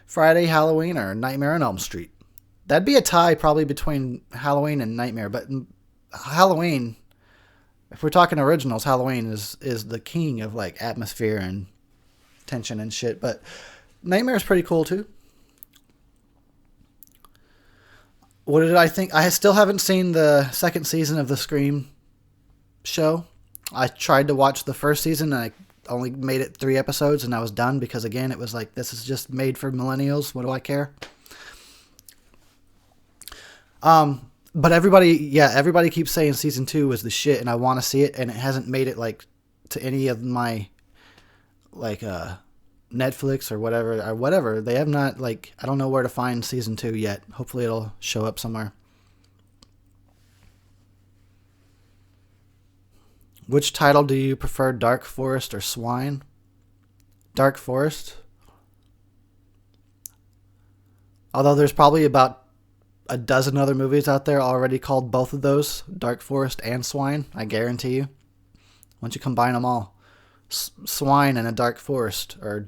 Friday, Halloween, or Nightmare on Elm Street? That'd be a tie probably between Halloween and Nightmare, but Halloween, if we're talking originals, Halloween is the king of like atmosphere and tension and shit, but Nightmare is pretty cool too. What did I think? I still haven't seen the second season of the Scream show. I tried to watch the first season and I only made it 3 episodes and I was done because again it was like, this is just made for millennials. What do I care? But everybody keeps saying season 2 is the shit and I want to see it, and it hasn't made it like to any of my like Netflix or whatever. They have not, like, I don't know where to find season 2 yet. Hopefully it'll show up somewhere. Which title do you prefer, Dark Forest or Swine? Dark Forest. Although there's probably about a dozen other movies out there already called both of those, Dark Forest and Swine, I guarantee you. Once you combine them all. Swine and a Dark Forest, or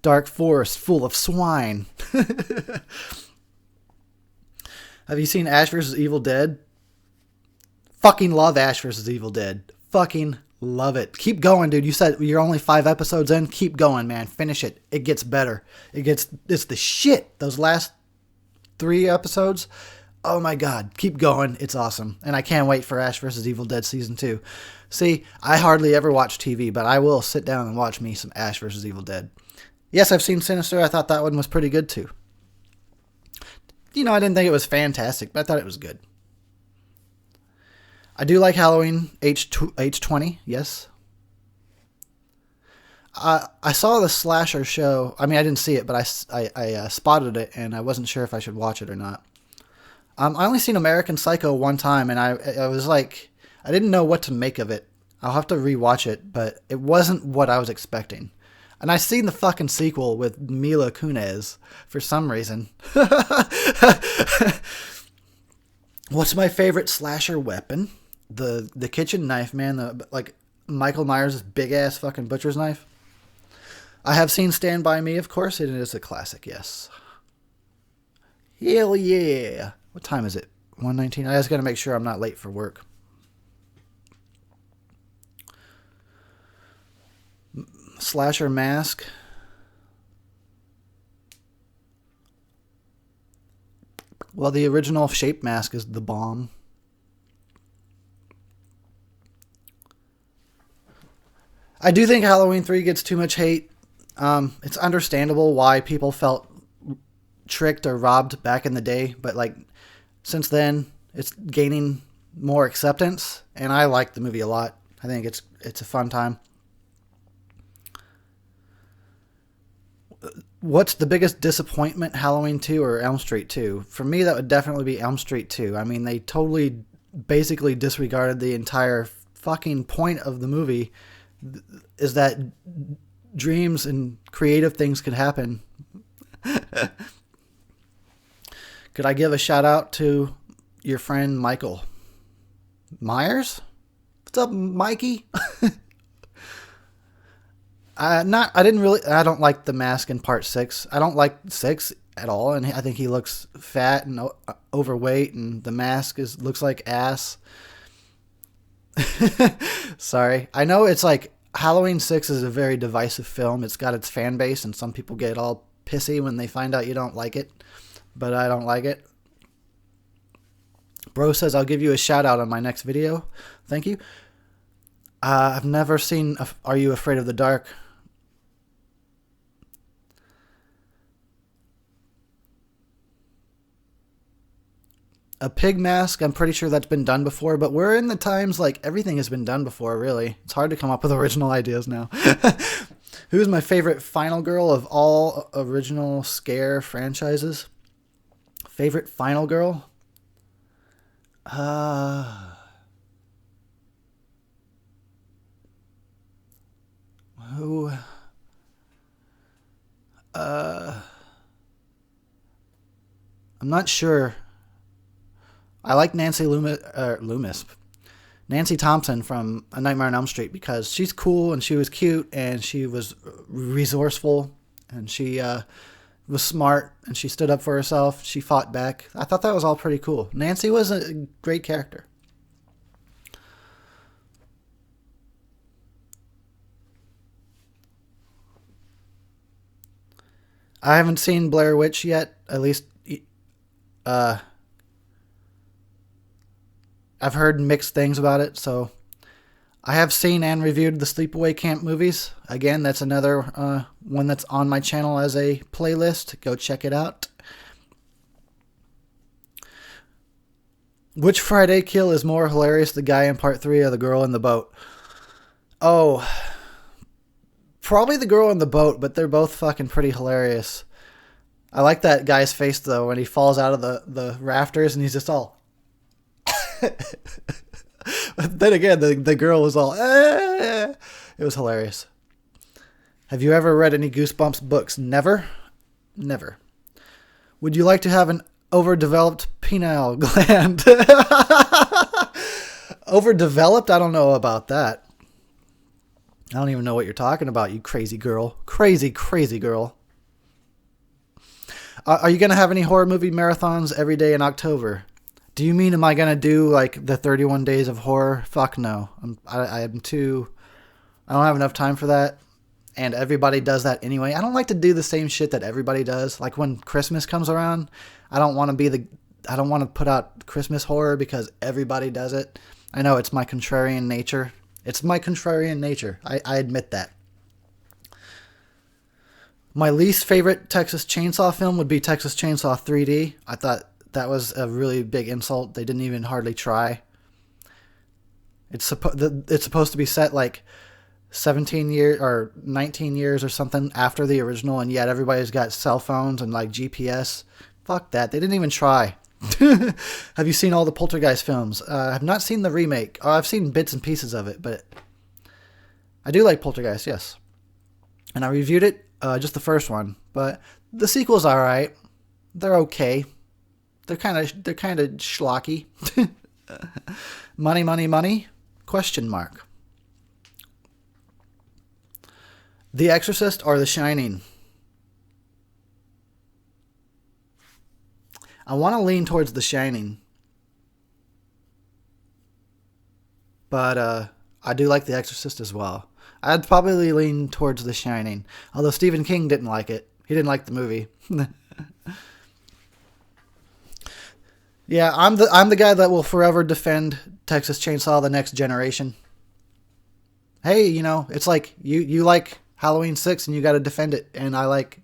Dark Forest full of swine. Have you seen Ash vs. Evil Dead? Fucking love Ash vs. Evil Dead. Fucking love it. Keep going, dude. You said you're only 5 episodes in. Keep going, man. Finish it. It gets better. It's the shit. Those last 3 episodes. Oh my God. Keep going. It's awesome. And I can't wait for Ash vs. Evil Dead season 2. See, I hardly ever watch TV, but I will sit down and watch me some Ash vs. Evil Dead. Yes, I've seen Sinister. I thought that one was pretty good too. You know, I didn't think it was fantastic, but I thought it was good. I do like Halloween H20, yes. I saw the slasher show. I mean, I didn't see it, but I spotted it, and I wasn't sure if I should watch it or not. I only seen American Psycho one time, and I was like, I didn't know what to make of it. I'll have to rewatch it, but it wasn't what I was expecting. And I seen the fucking sequel with Mila Kunis for some reason. What's my favorite slasher weapon? The kitchen knife, man. Like Michael Myers' big ass fucking butcher's knife. I have seen Stand By Me, of course. It is a classic, yes. Hell yeah. What time is it? 1:19. I just gotta make sure I'm not late for work. Slasher mask. Well, the original shape mask is the bomb. I do think Halloween 3 gets too much hate. It's understandable why people felt tricked or robbed back in the day, but like since then it's gaining more acceptance, and I like the movie a lot. I think it's a fun time. What's the biggest disappointment, Halloween 2 or Elm Street 2? For me, that would definitely be Elm Street 2. I mean, they totally basically disregarded the entire fucking point of the movie, is that dreams and creative things could happen. Could I give a shout out to your friend Michael Myers? What's up, Mikey? I don't like the mask in part 6. I don't like 6 at all, and I think he looks fat and overweight, and the mask looks like ass. Sorry. I know it's like Halloween 6 is a very divisive film. It's got its fan base, and some people get all pissy when they find out you don't like it, but I don't like it. Bro says, I'll give you a shout out on my next video. Thank you. I've never seen Are You Afraid of the Dark? A pig mask, I'm pretty sure that's been done before, but we're in the times like everything has been done before, really. It's hard to come up with original ideas now. Who's my favorite final girl of all original Scare franchises? Favorite final girl? Who? I'm not sure. I like Nancy Loomis. Nancy Thompson from A Nightmare on Elm Street, because she's cool and she was cute and she was resourceful and she was smart and she stood up for herself. She fought back. I thought that was all pretty cool. Nancy was a great character. I haven't seen Blair Witch yet. At least, I've heard mixed things about it, so I have seen and reviewed the Sleepaway Camp movies. Again, that's another one that's on my channel as a playlist. Go check it out. Which Friday kill is more hilarious, the guy in part 3 or the girl in the boat? Oh, probably the girl in the boat, but they're both fucking pretty hilarious. I like that guy's face, though, when he falls out of the rafters and he's just all... But then again, the girl was all... It was hilarious. Have you ever read any Goosebumps books? Never. Never. Would you like to have an overdeveloped pineal gland? Overdeveloped? I don't know about that. I don't even know what you're talking about, you crazy girl. Crazy, crazy girl. Are you going to have any horror movie marathons every day in October? Do you mean, am I going to do like the 31 days of horror? Fuck no. I don't have enough time for that. And everybody does that anyway. I don't like to do the same shit that everybody does. Like when Christmas comes around, I don't want to put out Christmas horror because everybody does it. I know it's my contrarian nature. It's my contrarian nature. I admit that. My least favorite Texas Chainsaw film would be Texas Chainsaw 3D. I thought that was a really big insult. They didn't even hardly try. It's supposed to be set like 17 years or 19 years or something after the original, and yet everybody's got cell phones and like GPS. Fuck that. They didn't even try. Have you seen all the Poltergeist films? I've not seen the remake. Oh, I've seen bits and pieces of it, but I do like Poltergeist, yes. And I reviewed it, just the first one, but the sequel's all right. They're okay. They're kind of schlocky. Money, money, money? Question mark. The Exorcist or The Shining? I want to lean towards The Shining. But I do like The Exorcist as well. I'd probably lean towards The Shining. Although Stephen King didn't like it. He didn't like the movie. Yeah, I'm the guy that will forever defend Texas Chainsaw The Next Generation. Hey, it's like you like Halloween 6 and you got to defend it, and I like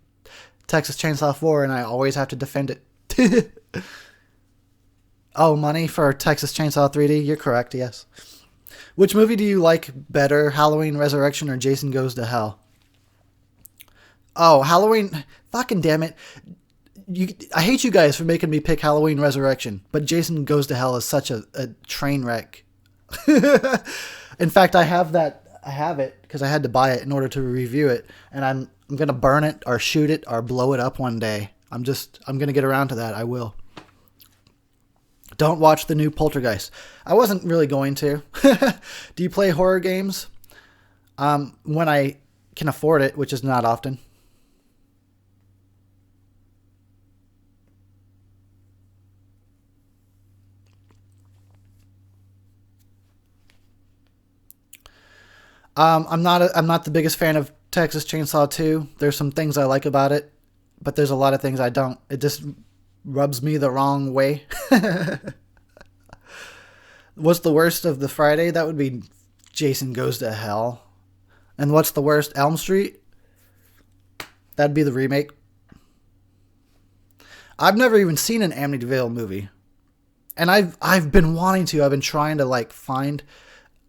Texas Chainsaw 4 and I always have to defend it. Oh, money for Texas Chainsaw 3D? You're correct, yes. Which movie do you like better, Halloween Resurrection or Jason Goes to Hell? Oh, Halloween... Fucking damn it. I hate you guys for making me pick Halloween Resurrection, but Jason Goes to Hell is such a train wreck. In fact, I have it because I had to buy it in order to review it, and I'm going to burn it or shoot it or blow it up one day. I'm going to get around to that. I will. Don't watch the new Poltergeist. I wasn't really going to. Do you play horror games? When I can afford it, which is not often. I'm not the biggest fan of Texas Chainsaw 2. There's some things I like about it, but there's a lot of things I don't. It just rubs me the wrong way. What's the worst of the Friday? That would be Jason Goes to Hell. And what's the worst? Elm Street? That'd be the remake. I've never even seen an Amityville movie. And I've been wanting to. I've been trying to find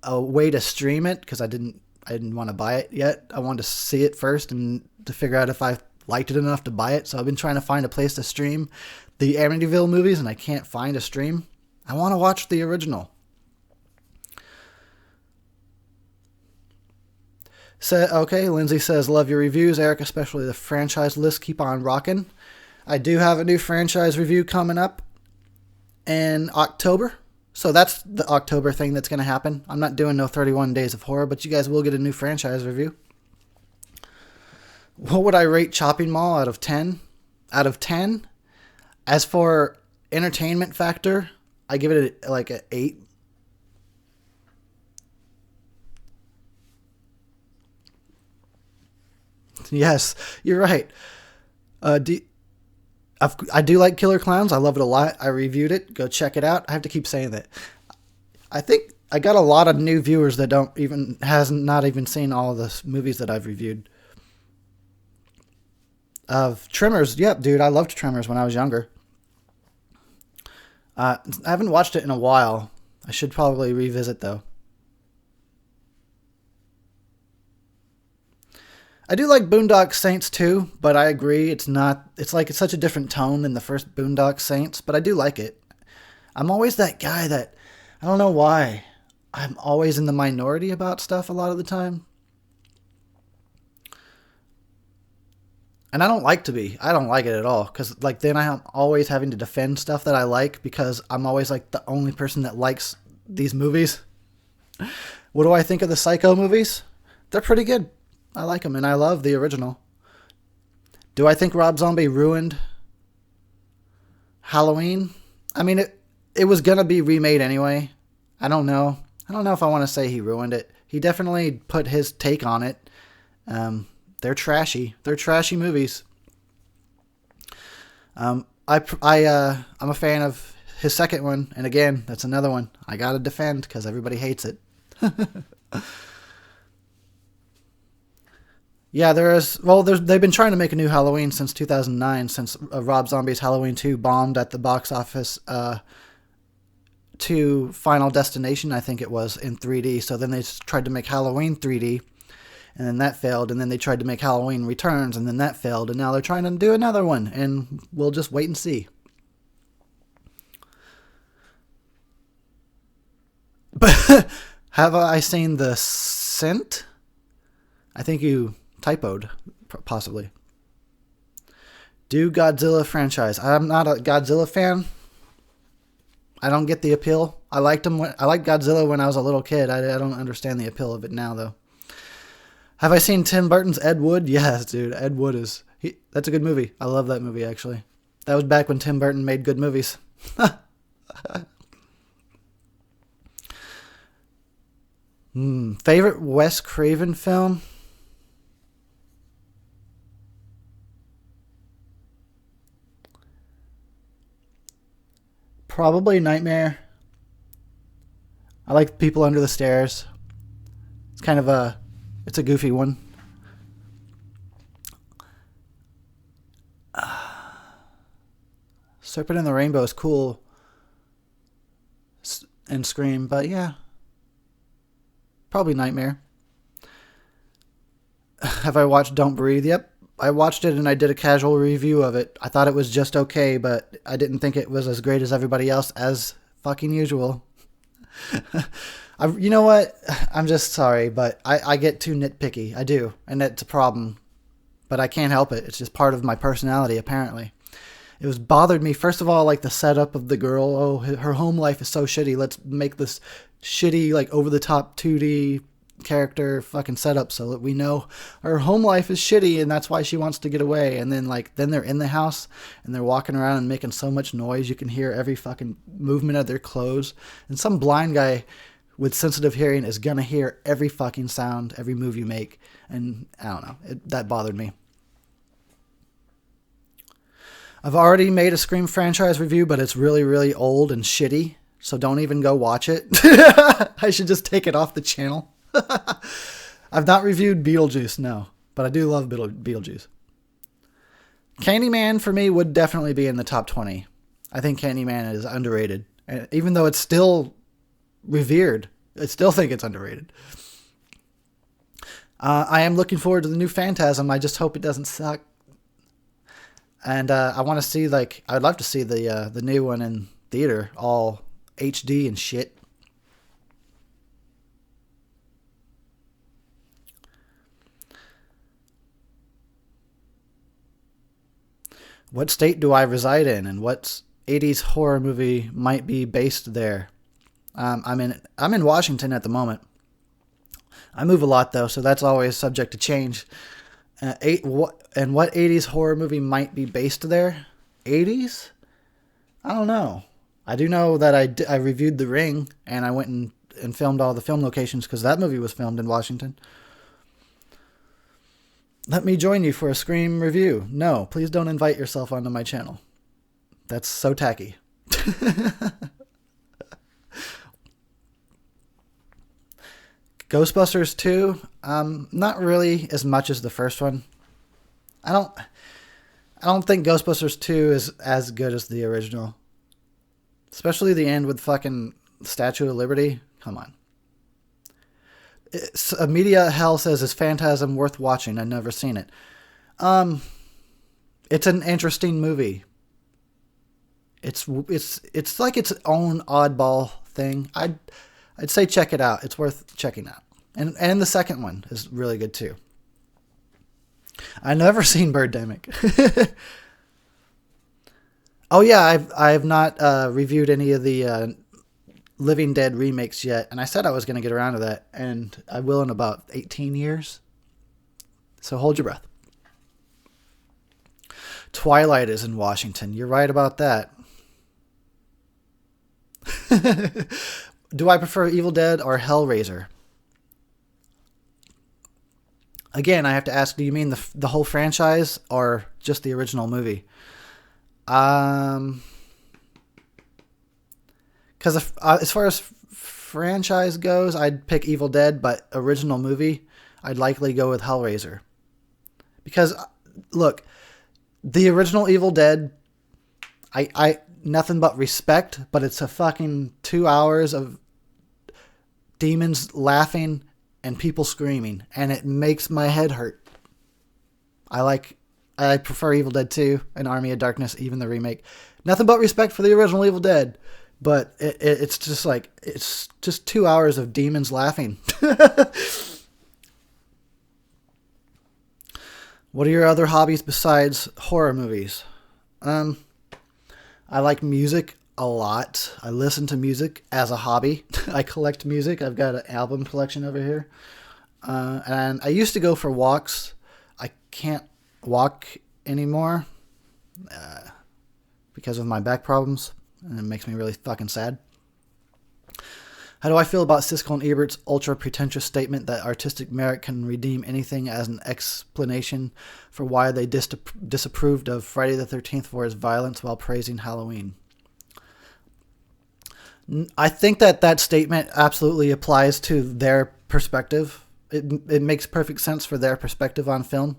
a way to stream it because I didn't want to buy it yet. I wanted to see it first and to figure out if I liked it enough to buy it. So I've been trying to find a place to stream the Amityville movies, and I can't find a stream. I want to watch the original. Okay, Lindsay says, love your reviews, Eric, especially the franchise list. Keep on rocking. I do have a new franchise review coming up in October. So that's the October thing that's going to happen. I'm not doing no 31 Days of Horror, but you guys will get a new franchise review. What would I rate Chopping Mall out of 10? Out of 10? As for entertainment factor, I give it like an 8. Yes, you're right. I do like Killer Clowns. I love it a lot. I reviewed it. Go check it out. I have to keep saying that. I think I got a lot of new viewers that hasn't not even seen all of the movies that I've reviewed. Of Tremors, yep, dude, I loved Tremors when I was younger. I haven't watched it in a while. I should probably revisit though. I do like Boondock Saints too, but I agree it's not. It's such a different tone than the first Boondock Saints, but I do like it. I'm always that guy that I don't know why. I'm always in the minority about stuff a lot of the time. And I don't like to be. I don't like it at all. Because, like, then I'm always having to defend stuff that I like because I'm always, like, the only person that likes these movies. What do I think of the Psycho movies? They're pretty good. I like them, and I love the original. Do I think Rob Zombie ruined Halloween? I mean, it was going to be remade anyway. I don't know. I don't know if I want to say he ruined it. He definitely put his take on it. They're trashy. They're trashy movies. I'm a fan of his second one, and again, that's another one I gotta defend because everybody hates it. Yeah, they've been trying to make a new Halloween since 2009, since Rob Zombie's Halloween 2 bombed at the box office to Final Destination, I think it was, in 3D. So then they tried to make Halloween 3D. And then that failed, and then they tried to make Halloween Returns, and then that failed, and now they're trying to do another one, and we'll just wait and see. But have I seen The Scent? I think you typoed, possibly. Do Godzilla franchise. I'm not a Godzilla fan. I don't get the appeal. I liked Godzilla when I was a little kid. I don't understand the appeal of it now, though. Have I seen Tim Burton's Ed Wood? Yes, dude. Ed Wood that's a good movie. I love that movie, actually. That was back when Tim Burton made good movies. Favorite Wes Craven film? Probably Nightmare. I like People Under the Stairs. It's a goofy one. Serpent in the Rainbow is cool. And Scream, but yeah. Probably Nightmare. Have I watched Don't Breathe? Yep. I watched it and I did a casual review of it. I thought it was just okay, but I didn't think it was as great as everybody else, as fucking usual. You know what? I'm just sorry, but I get too nitpicky. I do, and that's a problem. But I can't help it. It's just part of my personality, apparently. It was bothered me, first of all, like the setup of the girl. Oh, her home life is so shitty. Let's make this shitty, like, over-the-top 2D character fucking setup so that we know her home life is shitty and that's why she wants to get away. And then, then they're in the house and they're walking around and making so much noise you can hear every fucking movement of their clothes. And some blind guy with sensitive hearing is gonna hear every fucking sound, every move you make. And I don't know, that bothered me. I've already made a Scream franchise review, but it's really, really old and shitty, so don't even go watch it. I should just take it off the channel. I've not reviewed Beetlejuice, no, but I do love Beetlejuice. Candyman, for me, would definitely be in the top 20. I think Candyman is underrated. And even though it's still revered, I still think it's underrated. I am looking forward to the new Phantasm. I just hope it doesn't suck. And I want to see, I'd love to see the new one in theater, all HD and shit. What state do I reside in, and what 80s horror movie might be based there? I'm in Washington at the moment. I move a lot though, so that's always subject to change. What 80s horror movie might be based there? 80s? I don't know. I do know that I reviewed The Ring, and I went and filmed all the film locations because that movie was filmed in Washington. Let me join you for a Scream review. No, please don't invite yourself onto my channel. That's so tacky. Ghostbusters 2, not really as much as the first one. I don't think Ghostbusters 2 is as good as the original. Especially the end with fucking Statue of Liberty. Come on. Media Hell says, is Phantasm worth watching? I've never seen it. It's an interesting movie. It's like its own oddball thing. I'd say check it out. It's worth checking out. And the second one is really good too. I've never seen Birdemic. Oh yeah, I've not reviewed any of the Living Dead remakes yet, and I said I was going to get around to that, and I will in about 18 years. So hold your breath. Twilight is in Washington. You're right about that. Do I prefer Evil Dead or Hellraiser? Again, I have to ask, do you mean the whole franchise or just the original movie? Because as far as franchise goes, I'd pick Evil Dead, but original movie, I'd likely go with Hellraiser. Because, look, the original Evil Dead, I nothing but respect, but it's a fucking 2 hours of demons laughing and people screaming, and it makes my head hurt. I prefer Evil Dead 2 and Army of Darkness, even the remake. Nothing but respect for the original Evil Dead, but it's just 2 hours of demons laughing. What are your other hobbies besides horror movies? I like music a lot. I listen to music as a hobby. I collect music. I've got an album collection over here. And I used to go for walks. I can't walk anymore because of my back problems. And it makes me really fucking sad. How do I feel about Siskel and Ebert's ultra pretentious statement that artistic merit can redeem anything as an explanation for why they disapproved of Friday the 13th for its violence while praising Halloween? I think that statement absolutely applies to their perspective. It makes perfect sense for their perspective on film.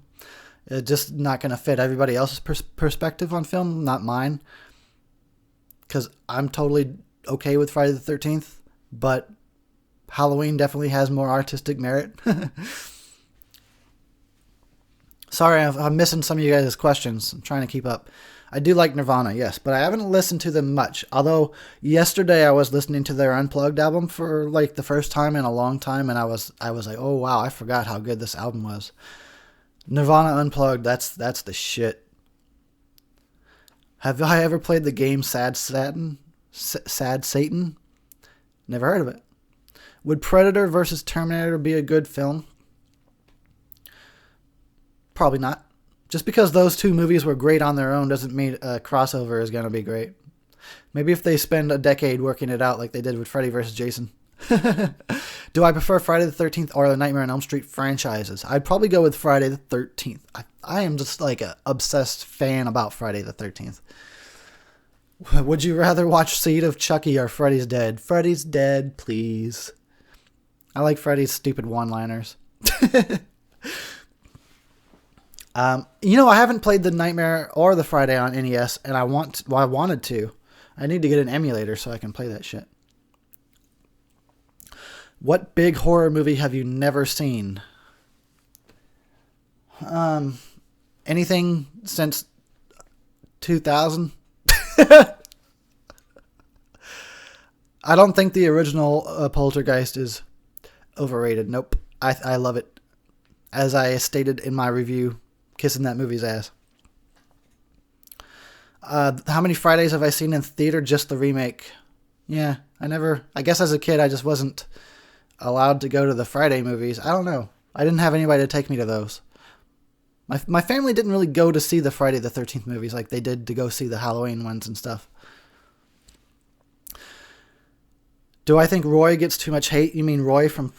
It's just not going to fit everybody else's perspective on film, not mine. Because I'm totally okay with Friday the 13th. But Halloween definitely has more artistic merit. Sorry, I'm missing some of you guys' questions. I'm trying to keep up. I do like Nirvana, yes, but I haven't listened to them much. Although yesterday I was listening to their Unplugged album for like the first time in a long time, and I was like, oh wow, I forgot how good this album was. Nirvana Unplugged, that's the shit. Have I ever played the game Sad Satan? Never heard of it. Would Predator versus Terminator be a good film? Probably not. Just because those two movies were great on their own doesn't mean a crossover is going to be great. Maybe if they spend a decade working it out like they did with Freddy versus Jason. Do I prefer Friday the 13th or the Nightmare on Elm Street franchises? I'd probably go with Friday the 13th. I am just like an obsessed fan about Friday the 13th. Would you rather watch Seed of Chucky or Freddy's Dead? Freddy's Dead, please. I like Freddy's stupid one-liners. I haven't played the Nightmare or the Friday on NES, and I wanted to. I need to get an emulator so I can play that shit. What big horror movie have you never seen? Anything since 2000? I don't think the original Poltergeist is overrated. Nope. I love it. As I stated in my review, kissing that movie's ass. How many Fridays have I seen in theater? Just the remake. Yeah, I guess as a kid I just wasn't allowed to go to the Friday movies. I don't know. I didn't have anybody to take me to those. My family didn't really go to see the Friday the 13th movies like they did to go see the Halloween ones and stuff. Do I think Roy gets too much hate? You mean Roy from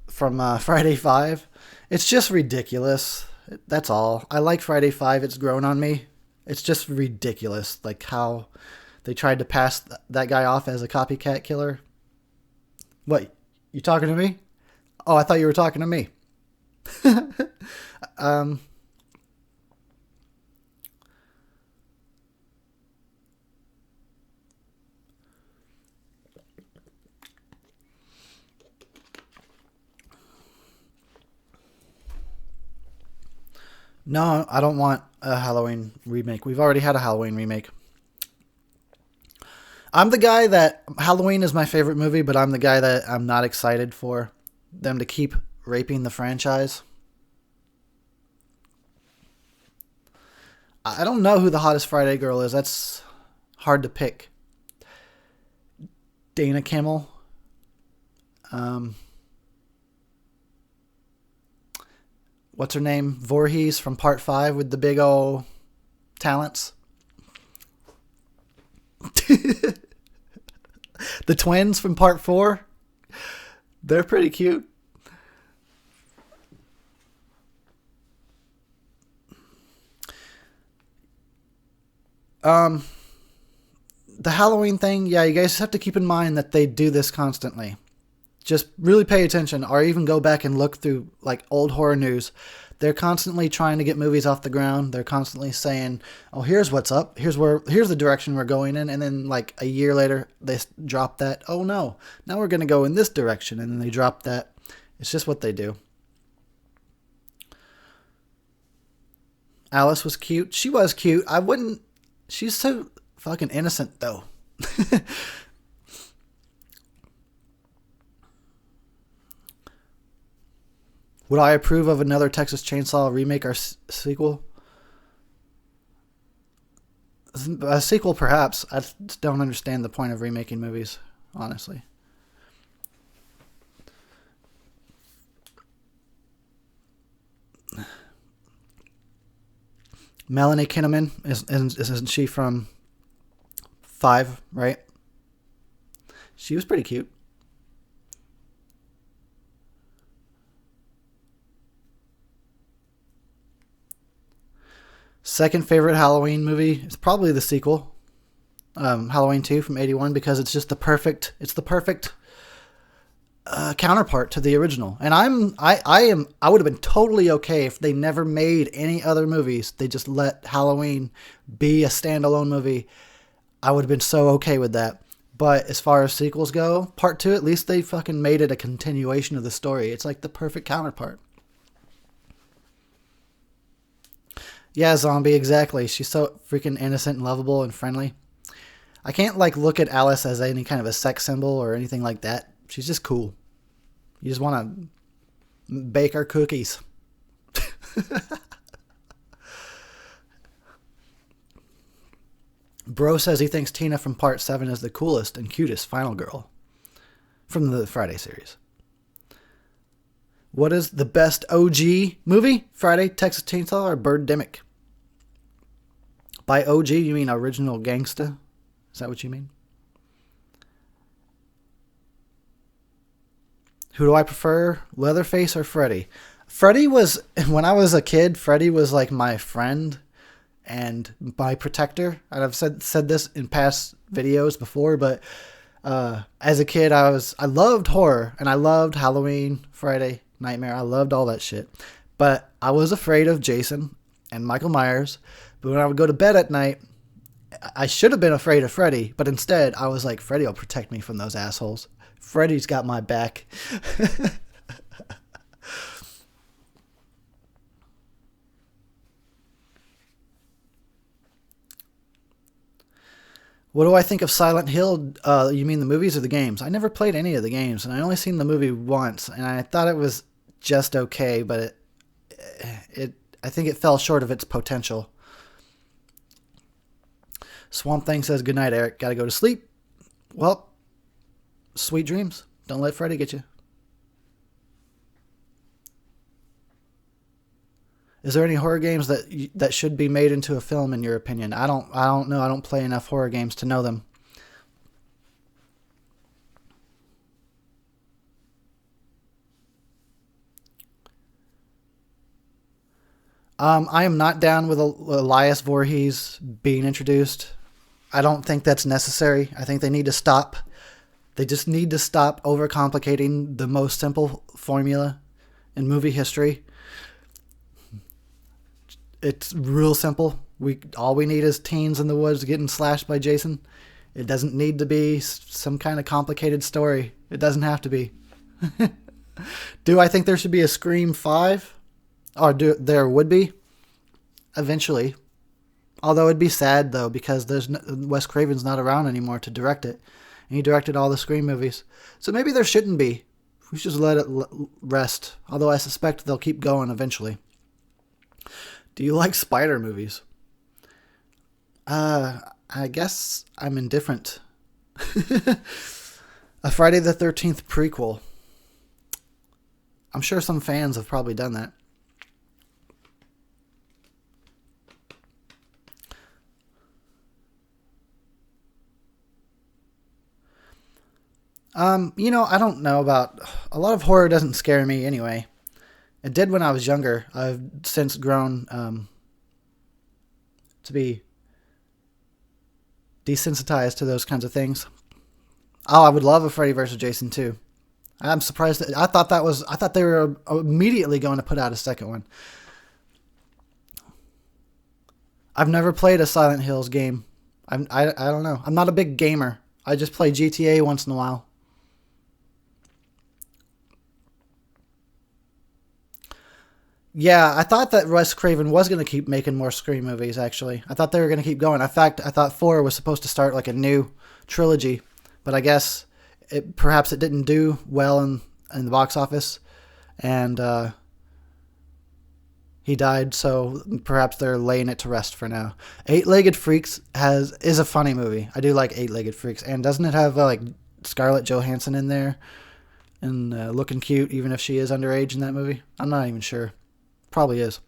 Friday 5? It's just ridiculous. That's all. I like Friday 5. It's grown on me. It's just ridiculous, like how they tried to pass that guy off as a copycat killer. What? You talking to me? Oh, I thought you were talking to me. um, no, I don't want a Halloween remake. We've already had a Halloween remake. I'm the guy that Halloween is my favorite movie, but I'm the guy that I'm not excited for them to keep raping the franchise. I don't know who the hottest Friday girl is. That's hard to pick. Dana Kimmel. What's her name? Voorhees from Part 5 with the big old talents. The twins from Part 4. They're pretty cute. The Halloween thing, yeah, you guys have to keep in mind that they do this constantly. Just really pay attention, or even go back and look through like old horror news. They're constantly trying to get movies off the ground. They're constantly saying, "Oh, here's what's up. Here's the direction we're going in." And then like a year later, they drop that. "Oh no, now we're going to go in this direction." And then they drop that. It's just what they do. Alice was cute. She was cute. I wouldn't. She's so fucking innocent though. Would I approve of another Texas Chainsaw remake or sequel? A sequel, perhaps. I just don't understand the point of remaking movies, honestly. Melanie Kinnaman, isn't she from 5, right? She was pretty cute. Second favorite Halloween movie is probably the sequel, Halloween 2 from '81, because it's just the perfect counterpart to the original. And I would have been totally okay if they never made any other movies. They just let Halloween be a standalone movie. I would have been so okay with that. But as far as sequels go, part 2, at least they fucking made it a continuation of the story. It's like the perfect counterpart. Yeah, Zombie, exactly. She's so freaking innocent and lovable and friendly. I can't like look at Alice as any kind of a sex symbol or anything like that. She's just cool. You just want to bake her cookies. Bro says he thinks Tina from Part 7 is the coolest and cutest final girl from the Friday series. What is the best OG movie? Friday, Texas Chainsaw, or Birdemic? By OG, you mean original gangsta? Is that what you mean? Who do I prefer, Leatherface or Freddy? Freddy was, when I was a kid, Freddy was like my friend and my protector. And I've said this in past videos before, but as a kid, I loved horror, and I loved Halloween, Friday, Nightmare. I loved all that shit. But I was afraid of Jason and Michael Myers. But when I would go to bed at night, I should have been afraid of Freddy, but instead I was like, Freddy will protect me from those assholes. Freddy's got my back. What do I think of Silent Hill? You mean the movies or the games? I never played any of the games, and I only seen the movie once, and I thought it was just okay, but I think it fell short of its potential. Swamp Thing says, good night, Eric. Gotta go to sleep. Well, sweet dreams. Don't let Freddy get you. Is there any horror games that should be made into a film in your opinion? I don't know. I don't play enough horror games to know them. I am not down with Elias Voorhees being introduced. I don't think that's necessary. I think they need to stop They just need to stop overcomplicating the most simple formula in movie history. It's real simple. All we need is teens in the woods getting slashed by Jason. It doesn't need to be some kind of complicated story. It doesn't have to be. Do I think there should be a Scream 5? Or there would be? Eventually. Although it'd be sad, though, because Wes Craven's not around anymore to direct it. And he directed all the Scream movies. So maybe there shouldn't be. We should just let it rest. Although I suspect they'll keep going eventually. Do you like spider movies? I guess I'm indifferent. A Friday the 13th prequel. I'm sure some fans have probably done that. I don't know about... A lot of horror doesn't scare me anyway. It did when I was younger. I've since grown to be desensitized to those kinds of things. Oh, I would love a Freddy vs. Jason 2. I'm surprised that I thought they were immediately going to put out a second one. I've never played a Silent Hills game. I don't know. I'm not a big gamer. I just play GTA once in a while. Yeah, I thought that Wes Craven was going to keep making more Scream movies, actually. I thought they were going to keep going. In fact, I thought 4 was supposed to start like a new trilogy. But I guess perhaps it didn't do well in the box office. And he died, so perhaps they're laying it to rest for now. Eight-Legged Freaks is a funny movie. I do like Eight-Legged Freaks. And doesn't it have like Scarlett Johansson in there? And looking cute, even if she is underage in that movie? I'm not even sure. Probably is.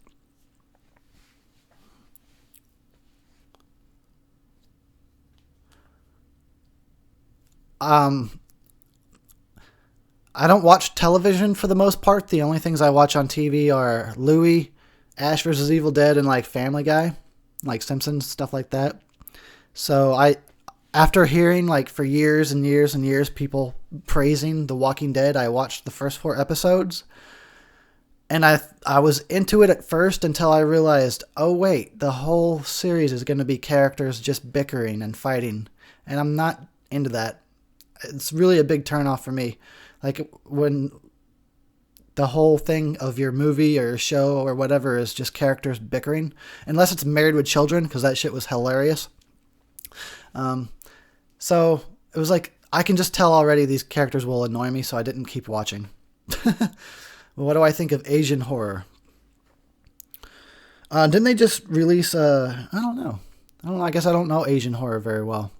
I don't watch television for the most part. The only things I watch on TV are Louie, Ash vs. Evil Dead, and like Family Guy, like Simpsons, stuff like that. So after hearing like for years and years and years people praising The Walking Dead, I watched the first 4 episodes. And I was into it at first until I realized, oh wait, the whole series is going to be characters just bickering and fighting. And I'm not into that. It's really a big turnoff for me. Like when the whole thing of your movie or your show or whatever is just characters bickering. Unless it's Married with Children, because that shit was hilarious. So it was like, I can just tell already these characters will annoy me, so I didn't keep watching. What do I think of Asian horror? Didn't they just release, I don't know. I guess I don't know Asian horror very well.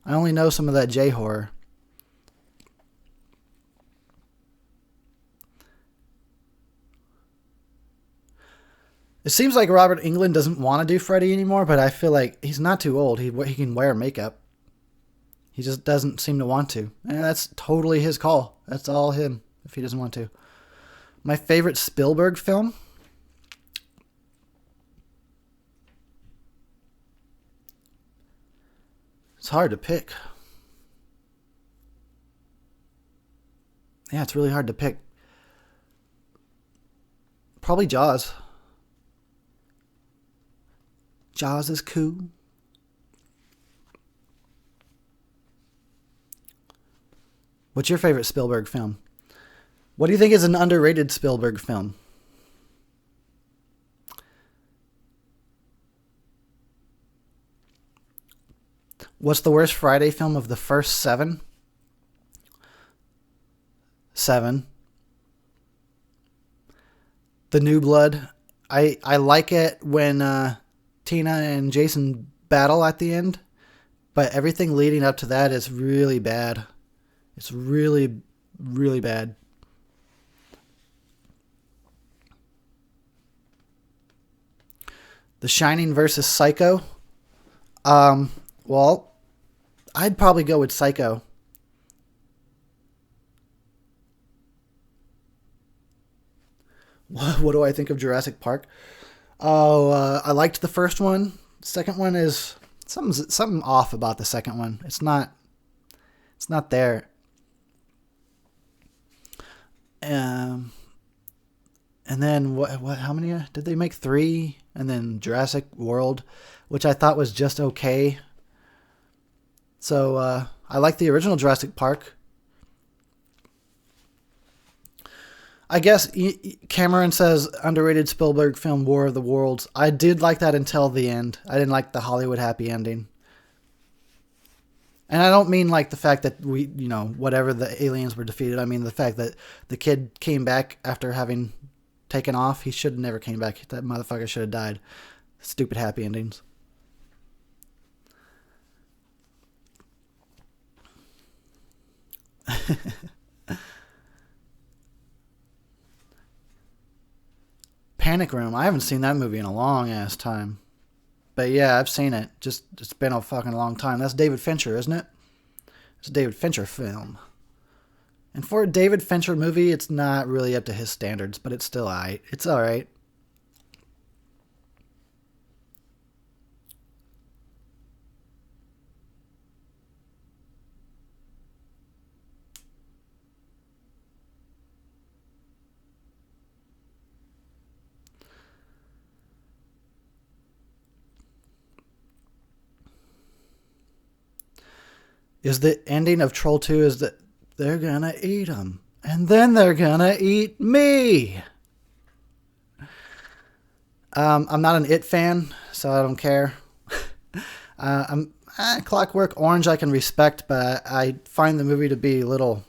I only know some of that J-horror. It seems like Robert Englund doesn't want to do Freddy anymore, but I feel like he's not too old. He can wear makeup. He just doesn't seem to want to. And that's totally his call. That's all him, if he doesn't want to. My favorite Spielberg film? It's hard to pick. Yeah, it's really hard to pick. Probably Jaws. Jaws is cool. What's your favorite Spielberg film? What do you think is an underrated Spielberg film? What's the worst Friday film of the first 7? 7. The New Blood. I like it when Tina and Jason battle at the end, but everything leading up to that is really bad. It's really, really bad. The Shining versus Psycho. Well, I'd probably go with Psycho. What do I think of Jurassic Park? Oh, I liked the first one. Second one is something off about the second one. It's not there. Um, and then what? How many did they make? Three, and then Jurassic World, which I thought was just okay. So I like the original Jurassic Park. I guess Cameron says underrated Spielberg film War of the Worlds. I did like that until the end. I didn't like the Hollywood happy ending. And I don't mean like the fact that whatever the aliens were defeated. I mean the fact that the kid came back after having taken off. He should have never came back. That motherfucker should have died. Stupid happy endings. Panic Room. I haven't seen that movie in a long ass time. But yeah, I've seen it. Just it's been a fucking long time. That's David Fincher, isn't it? It's a David Fincher film. And for a David Fincher movie, it's not really up to his standards, but it's still alright. It's alright. Is the ending of Troll 2 is that they're gonna eat him. And then they're gonna eat me. I'm not an It fan, so I don't care. I'm Clockwork Orange I can respect, but I find the movie to be a little,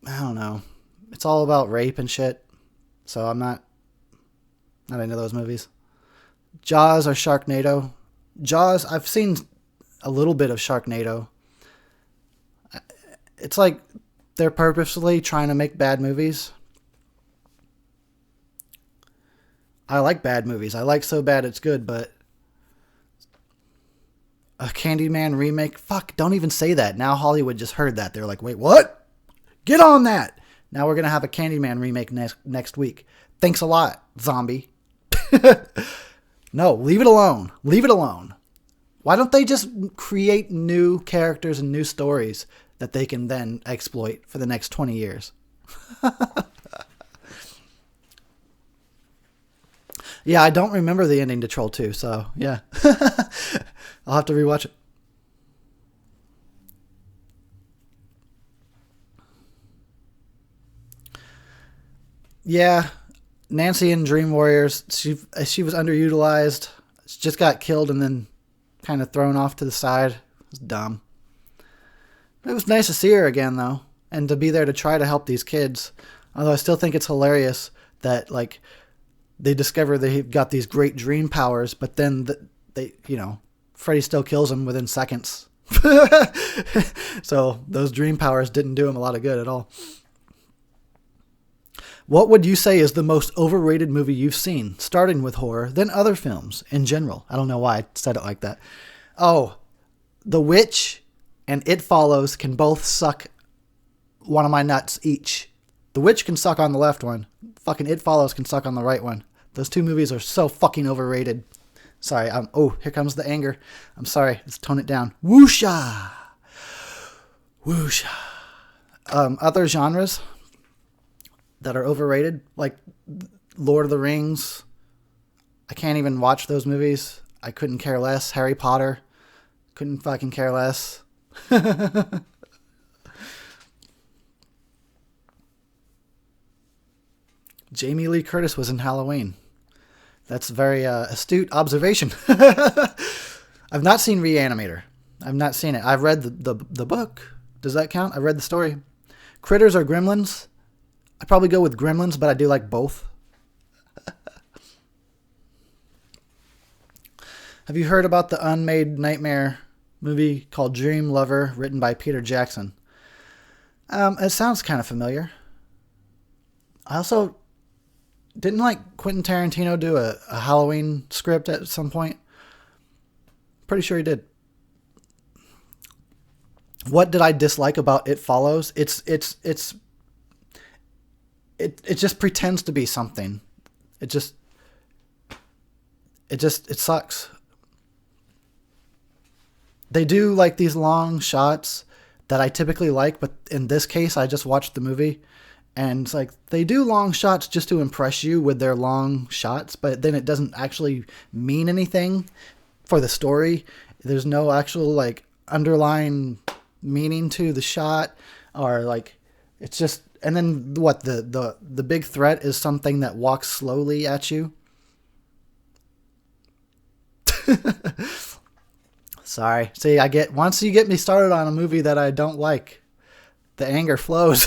I don't know. It's all about rape and shit, so I'm not into those movies. Jaws or Sharknado. Jaws, I've seen a little bit of Sharknado. It's like they're purposely trying to make bad movies. I like bad movies. I like so bad it's good, but a Candyman remake? Fuck, don't even say that. Now Hollywood just heard that. They're like, wait, what? Get on that. Now we're going to have a Candyman remake next week. Thanks a lot, zombie. No, leave it alone. Leave it alone. Why don't they just create new characters and new stories that they can then exploit for the next 20 years? Yeah, I don't remember the ending to Troll 2, so yeah. I'll have to rewatch it. Yeah, Nancy in Dream Warriors, she was underutilized. She just got killed and then kind of thrown off to the side. It was dumb. It was nice to see her again, though, and to be there to try to help these kids. Although I still think it's hilarious that, like, they discover they've got these great dream powers, but then Freddy still kills them within seconds. So those dream powers didn't do him a lot of good at all. What would you say is the most overrated movie you've seen, starting with horror, then other films in general? I don't know why I said it like that. Oh, The Witch and It Follows can both suck one of my nuts each. The Witch can suck on the left one. Fucking It Follows can suck on the right one. Those two movies are so fucking overrated. Sorry, oh, here comes the anger. I'm sorry, let's tone it down. Woosha! Woosha. Other genres that are overrated, like Lord of the Rings. I can't even watch those movies. I couldn't care less. Harry Potter. Couldn't fucking care less. Jamie Lee Curtis was in Halloween. That's a very astute observation. I've not seen Reanimator. I've not seen it. I've read the book. Does that count? I read the story. Critters or Gremlins? I'd probably go with Gremlins, but I do like both. Have you heard about the unmade nightmare movie called Dream Lover, written by Peter Jackson? It sounds kind of familiar. I also didn't like Quentin Tarantino do a Halloween script at some point. Pretty sure he did. What did I dislike about It Follows? It just pretends to be something. It sucks. They do like these long shots that I typically like, but in this case, I just watched the movie, and it's like they do long shots just to impress you with their long shots, but then it doesn't actually mean anything for the story. There's no actual like underlying meaning to the shot, or like it's just. And then what the big threat is something that walks slowly at you. Sorry. See, once you get me started on a movie that I don't like, the anger flows.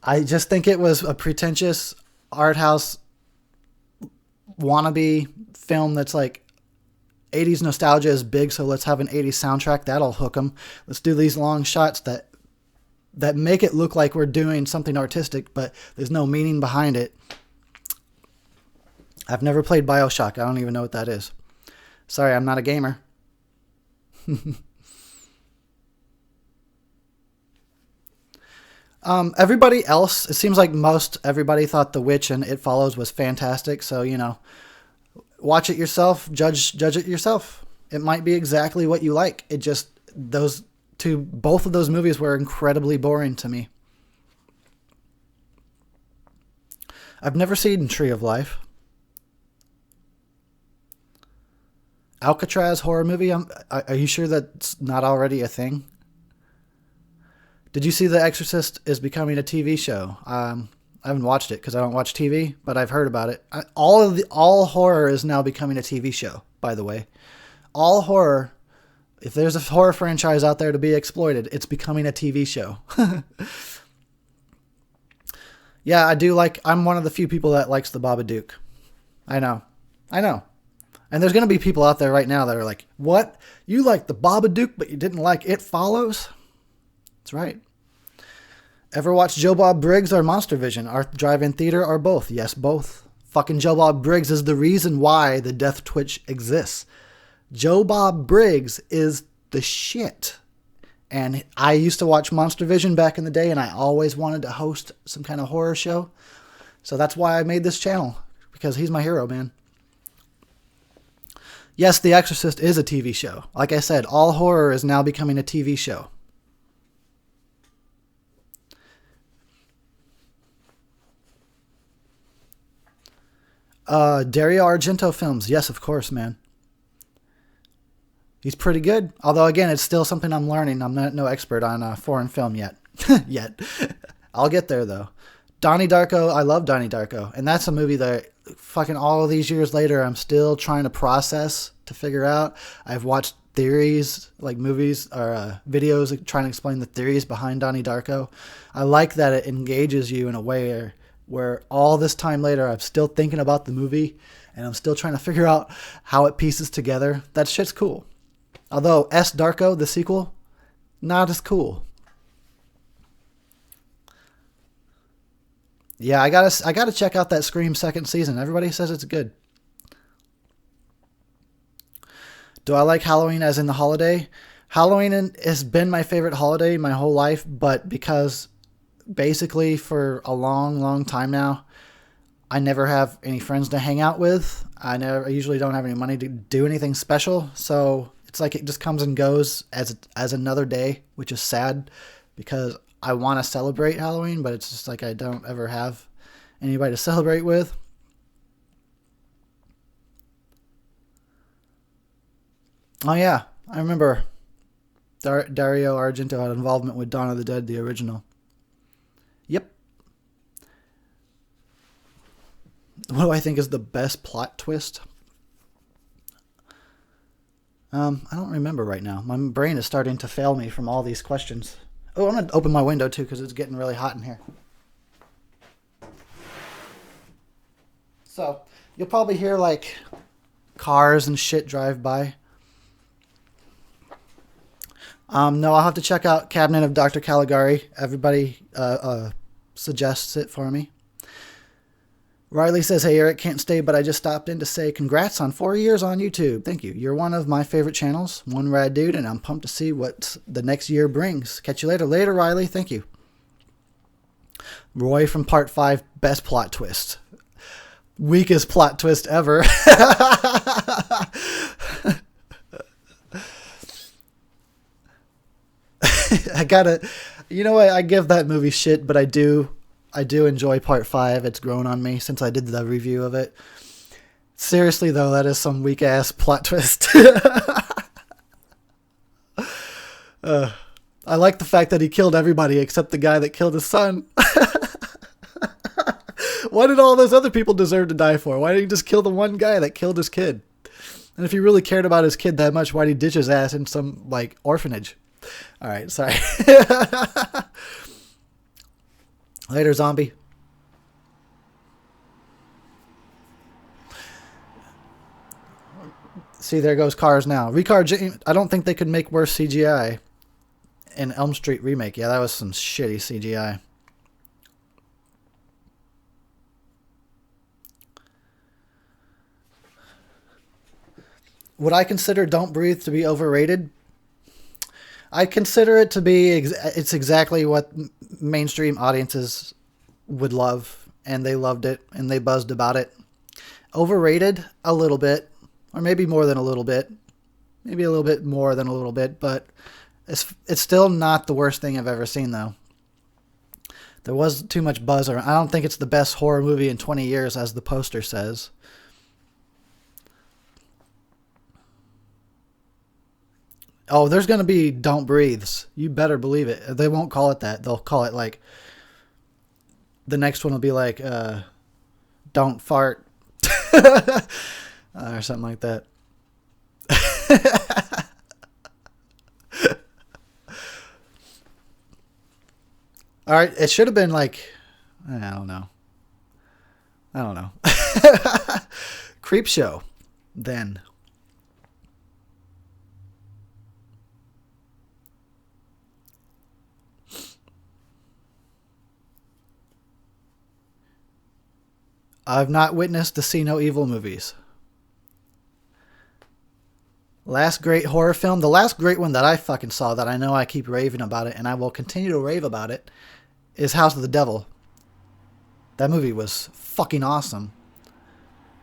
I just think it was a pretentious art house wannabe film that's like 80s nostalgia is big, so let's have an 80s soundtrack. That'll hook them. Let's do these long shots that make it look like we're doing something artistic, but there's no meaning behind it. I've never played BioShock. I don't even know what that is. Sorry, I'm not a gamer. Everybody else, it seems like most everybody thought The Witch and It Follows was fantastic. So, watch it yourself, judge it yourself. It might be exactly what you like. It just, both of those movies were incredibly boring to me. I've never seen Tree of Life. Alcatraz horror movie? Are you sure that's not already a thing? Did you see The Exorcist is becoming a TV show? I haven't watched it because I don't watch TV, but I've heard about it. All horror is now becoming a TV show, by the way. All horror, if there's a horror franchise out there to be exploited, it's becoming a TV show. Yeah, I'm one of the few people that likes the Babadook. I know. And there's going to be people out there right now that are like, what? You like the Babadook, but you didn't like It Follows? That's right. Ever watch Joe Bob Briggs or Monster Vision? Or drive-in theater or both? Yes, both. Fucking Joe Bob Briggs is the reason why the Death Twitch exists. Joe Bob Briggs is the shit. And I used to watch Monster Vision back in the day, and I always wanted to host some kind of horror show. So that's why I made this channel, because he's my hero, man. Yes, The Exorcist is a TV show. Like I said, all horror is now becoming a TV show. Dario Argento films. Yes, of course, man. He's pretty good. Although, again, it's still something I'm learning. I'm no expert on foreign film yet. Yet. I'll get there, though. Donnie Darko. I love Donnie Darko. And that's a movie that fucking all of these years later, I'm still trying to process to figure out. I've watched theories, like movies or videos trying to explain the theories behind Donnie Darko. I like that it engages you in a way where all this time later, I'm still thinking about the movie and I'm still trying to figure out how it pieces together. That shit's cool. Although S. Darko, the sequel, not as cool. Yeah, I gotta check out that Scream second season. Everybody says it's good. Do I like Halloween as in the holiday? Halloween has been my favorite holiday my whole life, but because basically for a long, long time now, I never have any friends to hang out with. I usually don't have any money to do anything special, so it's like it just comes and goes as another day, which is sad because I want to celebrate Halloween, but it's just like I don't ever have anybody to celebrate with. Oh yeah, I remember Dario Argento had involvement with Dawn of the Dead, the original. Yep. What do I think is the best plot twist? I don't remember right now. My brain is starting to fail me from all these questions. Oh, I'm going to open my window too because it's getting really hot in here. So, you'll probably hear like cars and shit drive by. No, I'll have to check out Cabinet of Dr. Caligari. Everybody suggests it for me. Riley says, hey, Eric, can't stay, but I just stopped in to say congrats on 4 years on YouTube. Thank you. You're one of my favorite channels. One rad dude, and I'm pumped to see what the next year brings. Catch you later. Later, Riley. Thank you. Roy from Part 5, best plot twist. Weakest plot twist ever. I gotta, you know what? I give that movie shit, but I do enjoy part 5. It's grown on me since I did the review of it. Seriously though, that is some weak ass plot twist. I like the fact that he killed everybody except the guy that killed his son. What did all those other people deserve to die for? Why did he just kill the one guy that killed his kid? And if he really cared about his kid that much, why did he ditch his ass in some, like, orphanage? All right, sorry. Later, zombie. See, there goes cars now. I don't think they could make worse CGI in Elm Street remake. Yeah, that was some shitty CGI. Would I consider Don't Breathe to be overrated? I consider it to be, it's exactly what mainstream audiences would love, and they loved it, and they buzzed about it. Overrated? A little bit, or maybe more than a little bit. Maybe a little bit more than a little bit, but it's still not the worst thing I've ever seen, though. There was too much buzz around. I don't think it's the best horror movie in 20 years, as the poster says. Oh, there's going to be Don't Breathes. You better believe it. They won't call it that. They'll call it like, the next one will be like, Don't Fart. Or something like that. All right. It should have been like, I don't know. Creep Show. Then. I've not witnessed the See No Evil movies. Last great horror film, the last great one that I fucking saw that I know I keep raving about it and I will continue to rave about it is House of the Devil. That movie was fucking awesome.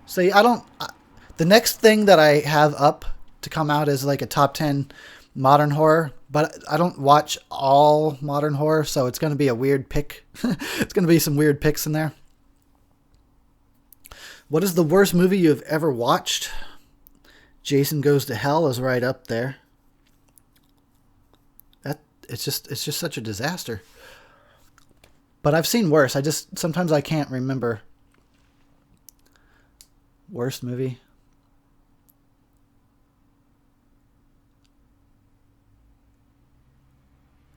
See, the next thing that I have up to come out is like a top 10 modern horror, but I don't watch all modern horror, so it's going to be a weird pick. It's going to be some weird picks in there. What is the worst movie you've ever watched? Jason Goes to Hell is right up there. It's just such a disaster. But I've seen worse. Sometimes I can't remember. Worst movie.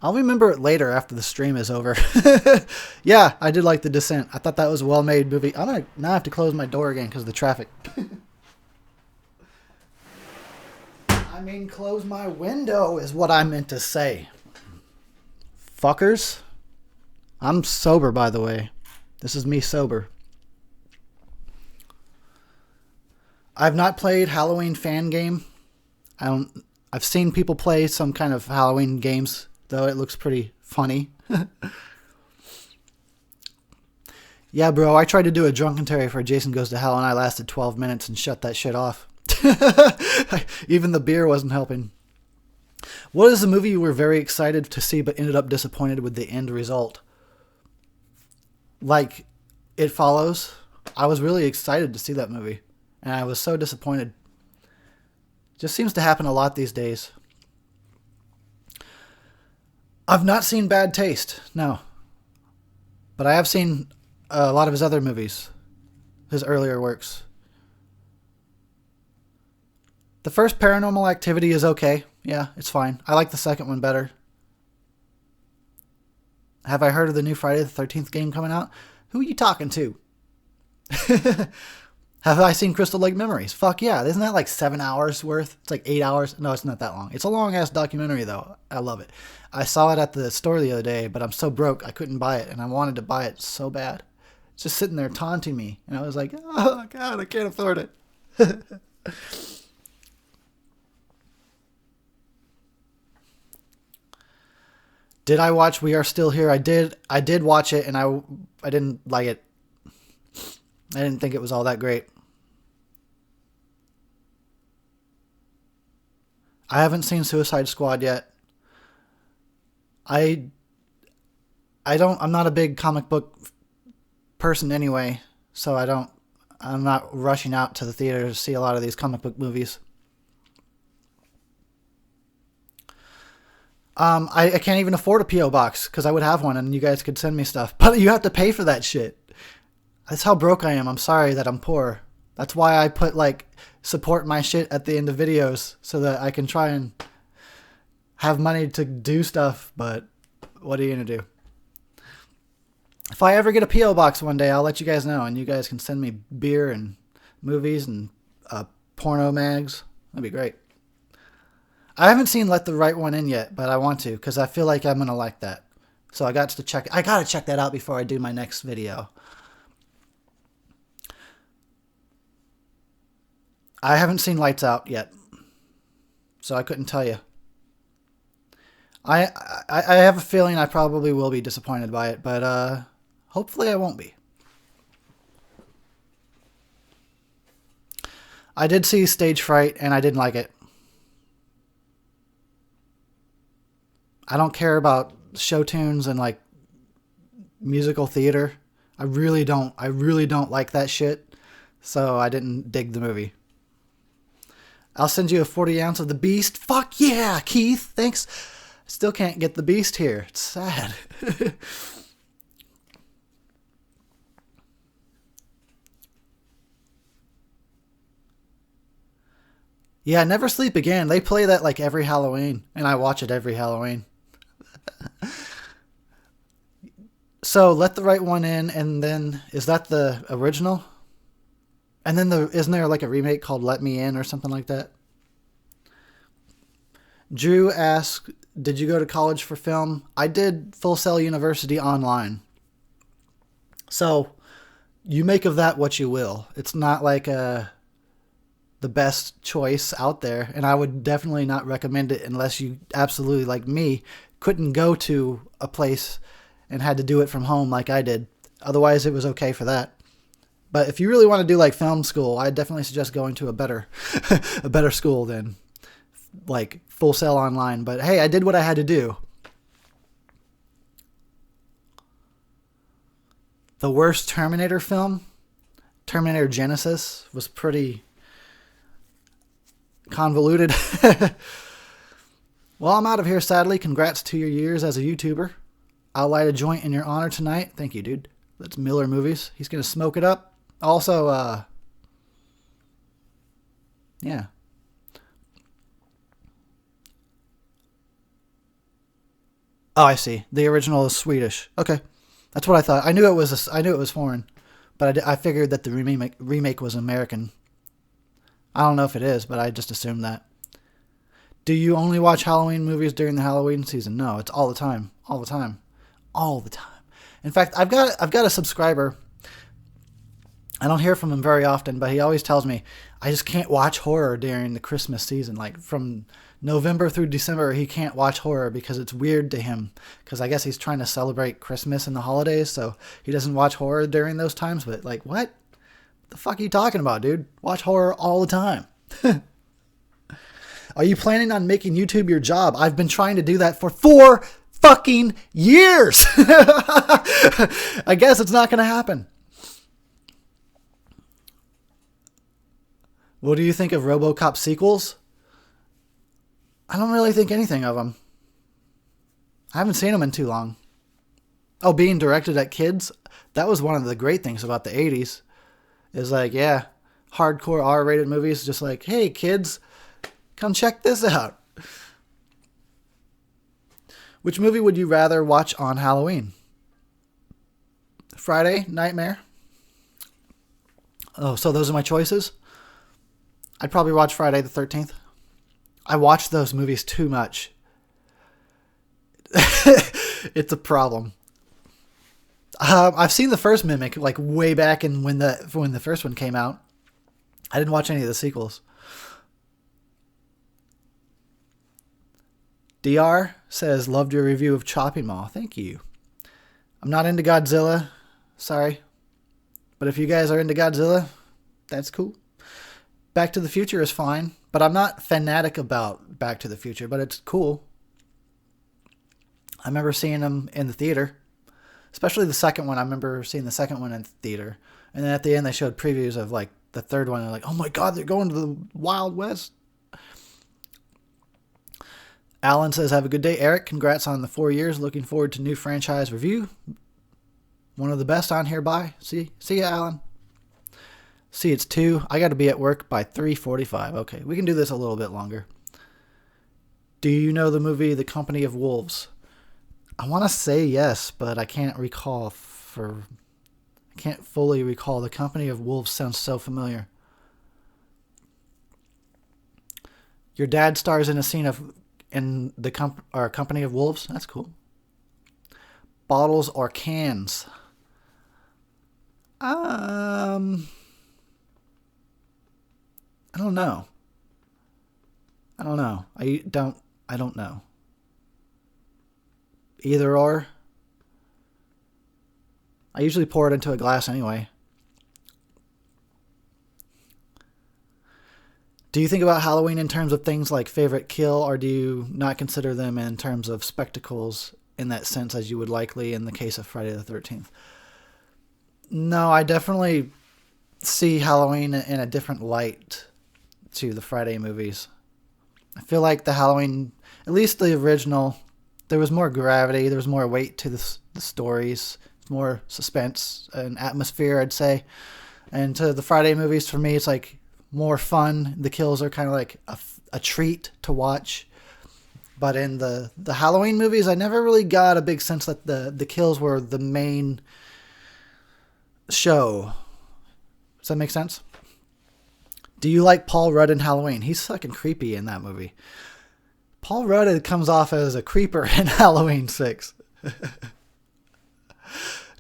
I'll remember it later after the stream is over. Yeah, I did like The Descent. I thought that was a well-made movie. I'm going to now have to close my door again because of the traffic. I mean, close my window is what I meant to say. Fuckers. I'm sober, by the way. This is me sober. I've not played Halloween fan game. I've seen people play some kind of Halloween games, though it looks pretty funny. Yeah, bro, I tried to do a drunken Terry for Jason Goes to Hell, and I lasted 12 minutes and shut that shit off. Even the beer wasn't helping. What is the movie you were very excited to see but ended up disappointed with the end result? Like, It Follows. I was really excited to see that movie, and I was so disappointed. Just seems to happen a lot these days. I've not seen Bad Taste, no. But I have seen a lot of his other movies, his earlier works. The first Paranormal Activity is okay. Yeah, it's fine. I like the second one better. Have I heard of the new Friday the 13th game coming out? Who are you talking to? Have I seen Crystal Lake Memories? Fuck yeah. Isn't that like 7 hours worth? It's like 8 hours. No, it's not that long. It's a long-ass documentary, though. I love it. I saw it at the store the other day, but I'm so broke I couldn't buy it, and I wanted to buy it so bad. It's just sitting there taunting me, and I was like, oh, God, I can't afford it. Did I watch We Are Still Here? I did watch it, and I didn't like it. I didn't think it was all that great. I haven't seen Suicide Squad yet. I I'm not a big comic book person anyway, so I'm not rushing out to the theater to see a lot of these comic book movies. I can't even afford a P.O. box because I would have one and you guys could send me stuff. But you have to pay for that shit. That's how broke I am. I'm sorry that I'm poor. That's why I put like support my shit at the end of videos so that I can try and have money to do stuff. But what are you going to do? If I ever get a P.O. box one day, I'll let you guys know and you guys can send me beer and movies and porno mags. That'd be great. I haven't seen Let the Right One In yet, but I want to because I feel like I'm going to like that. So I got to check that out before I do my next video. I haven't seen Lights Out yet, so I couldn't tell you. I have a feeling I probably will be disappointed by it, but hopefully I won't be. I did see Stage Fright, and I didn't like it. I don't care about show tunes and like musical theater. I really don't like that shit. So I didn't dig the movie. I'll send you a 40 ounce of the Beast. Fuck yeah, Keith. Thanks. Still can't get the Beast here. It's sad. Yeah, Never Sleep Again. They play that like every Halloween, and I watch it every Halloween. So Let the Right One In, and then is that the original? And then isn't there like a remake called Let Me In or something like that? Drew asked, did you go to college for film? I did Full Sail University online. So you make of that what you will. It's not like the best choice out there, and I would definitely not recommend it unless you absolutely, like me, couldn't go to a place and had to do it from home like I did. Otherwise, it was okay for that. But if you really want to do like film school, I definitely suggest going to a better a better school than like Full Sail online. But hey, I did what I had to do. The worst Terminator film, Terminator Genesis, was pretty convoluted. Well, I'm out of here, sadly. Congrats to your years as a YouTuber. I'll light a joint in your honor tonight. Thank you, dude. That's Miller Movies. He's going to smoke it up. Also, yeah. Oh, I see. The original is Swedish. Okay. That's what I thought. I knew it was foreign, but I figured that the remake was American. I don't know if it is, but I just assumed that. Do you only watch Halloween movies during the Halloween season? No, it's all the time. All the time. All the time. In fact, I've got a subscriber. I don't hear from him very often, but he always tells me, I just can't watch horror during the Christmas season. Like from November through December, he can't watch horror because it's weird to him. Because I guess he's trying to celebrate Christmas and the holidays, so he doesn't watch horror during those times. But like, what the fuck are you talking about, dude? Watch horror all the time. Are you planning on making YouTube your job? I've been trying to do that for 4 fucking years. I guess it's not going to happen. What do you think of RoboCop sequels? I don't really think anything of them. I haven't seen them in too long. Oh, being directed at kids? That was one of the great things about the 80s. Is like, yeah, hardcore R-rated movies. Just like, hey, kids, come check this out. Which movie would you rather watch on Halloween? Friday, Nightmare. Oh, so those are my choices? I'd probably watch Friday the 13th. I watch those movies too much. It's a problem. I've seen the first Mimic like way back in when the first one came out. I didn't watch any of the sequels. DR says, loved your review of Chopping Mall. Thank you. I'm not into Godzilla. Sorry. But if you guys are into Godzilla, that's cool. Back to the Future is fine. But I'm not fanatic about Back to the Future, but it's cool. I remember seeing them in the theater, especially the second one. I remember seeing the second one in the theater. And then at the end, they showed previews of like the third one. And they're like, oh my God, they're going to the Wild West. Alan says, have a good day, Eric. Congrats on the 4 years. Looking forward to new franchise review. One of the best on here. Bye. See ya, Alan. See, it's 2. I got to be at work by 3:45. Okay, we can do this a little bit longer. Do you know the movie The Company of Wolves? I want to say yes, but I can't recall. I can't fully recall. The Company of Wolves sounds so familiar. Your dad stars in a scene in the Company of Wolves. That's cool. Bottles or cans? I don't know. I don't know. Either or. I usually pour it into a glass anyway. Do you think about Halloween in terms of things like favorite kill, or do you not consider them in terms of spectacles in that sense as you would likely in the case of Friday the 13th? No, I definitely see Halloween in a different light to the Friday movies. I feel like the Halloween, at least the original, there was more gravity, there was more weight to the stories, more suspense and atmosphere, I'd say. And to the Friday movies, for me, it's like more fun. The kills are kind of like a treat to watch. But in the Halloween movies, I never really got a big sense that the kills were the main show. Does that make sense? Do you like Paul Rudd in Halloween? He's fucking creepy in that movie. Paul Rudd comes off as a creeper in Halloween 6.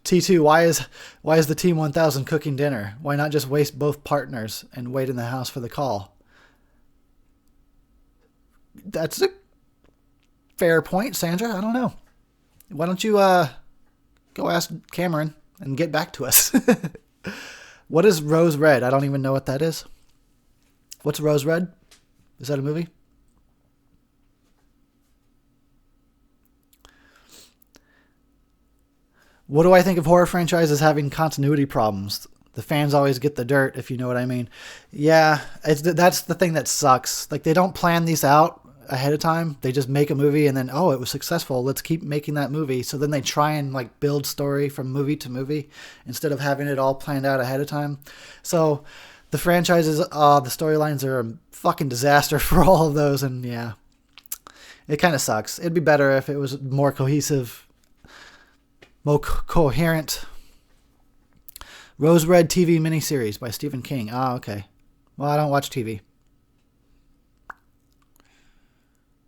T2, why is the Team 1000 cooking dinner? Why not just waste both partners and wait in the house for the call? That's a fair point, Sandra. I don't know. Why don't you go ask Cameron and get back to us? What is Rose Red? I don't even know what that is. What's Rose Red? Is that a movie? What do I think of horror franchises having continuity problems? The fans always get the dirt, if you know what I mean. Yeah, that's the thing that sucks. Like, they don't plan these out ahead of time. They just make a movie and then, oh, it was successful. Let's keep making that movie. So then they try and like build story from movie to movie instead of having it all planned out ahead of time. So the franchises, the storylines are a fucking disaster for all of those. And yeah, it kind of sucks. It'd be better if it was more cohesive, more coherent. Rose Red TV miniseries by Stephen King. Ah, okay. Well, I don't watch TV.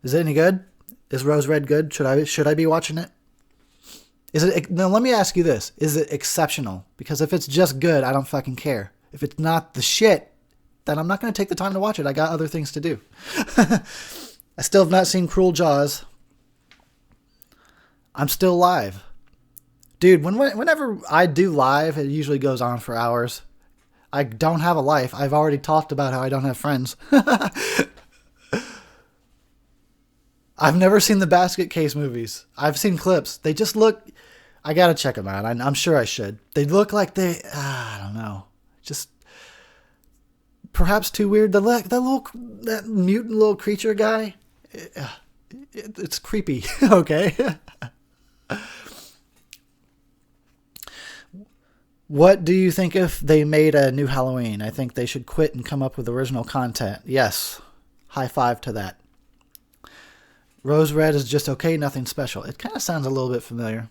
Is it any good? Is Rose Red good? Should I be watching it? Is it? Now let me ask you this: is it exceptional? Because if it's just good, I don't fucking care. If it's not the shit, then I'm not going to take the time to watch it. I got other things to do. I still have not seen Cruel Jaws. I'm still live. Dude, whenever I do live, it usually goes on for hours. I don't have a life. I've already talked about how I don't have friends. I've never seen the Basket Case movies. I've seen clips. They just look... I gotta check them out. I'm sure I should. They look like they... I don't know. Just... perhaps too weird. That mutant little creature guy... it's creepy. Okay? What do you think if they made a new Halloween? I think they should quit and come up with original content. Yes. High five to that. Rose Red is just okay, nothing special. It kind of sounds a little bit familiar.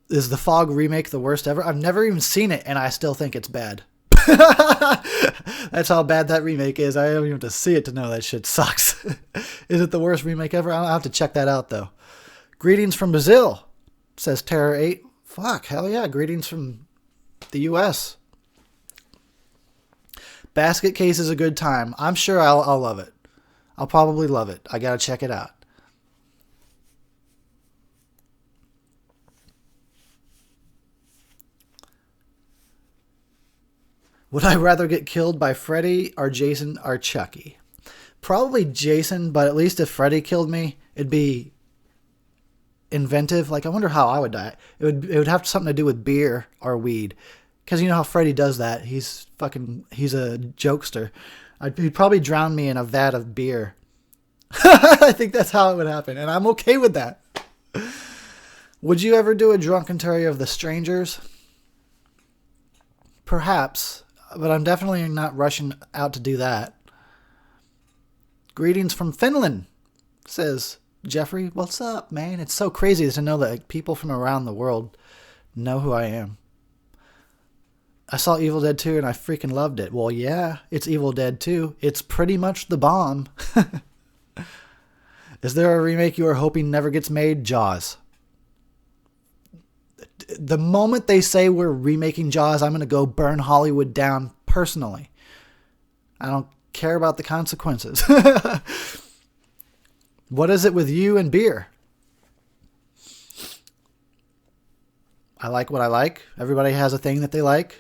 Is the Fog remake the worst ever? I've never even seen it, and I still think it's bad. That's how bad that remake is. I don't even have to see it to know that shit sucks. Is it the worst remake ever? I'll have to check that out, though. Greetings from Brazil, says Terror 8. Fuck, hell yeah. Greetings from the U.S. Basket Case is a good time. I'm sure I'll love it. I'll probably love it. I gotta check it out. Would I rather get killed by Freddy or Jason or Chucky? Probably Jason, but at least if Freddy killed me, it'd be inventive. Like, I wonder how I would die. It would have something to do with beer or weed. Because you know how Freddy does that. He's a jokester. He'd probably drown me in a vat of beer. I think that's how it would happen. And I'm okay with that. Would you ever do a drunkenary of the strangers? Perhaps. But I'm definitely not rushing out to do that. Greetings from Finland, says Jeffrey. What's up, man? It's so crazy to know that people from around the world know who I am. I saw Evil Dead 2 and I freaking loved it. Well, yeah, it's Evil Dead 2. It's pretty much the bomb. Is there a remake you are hoping never gets made? Jaws. The moment they say we're remaking Jaws, I'm going to go burn Hollywood down personally. I don't care about the consequences. What is it with you and beer? I like what I like. Everybody has a thing that they like.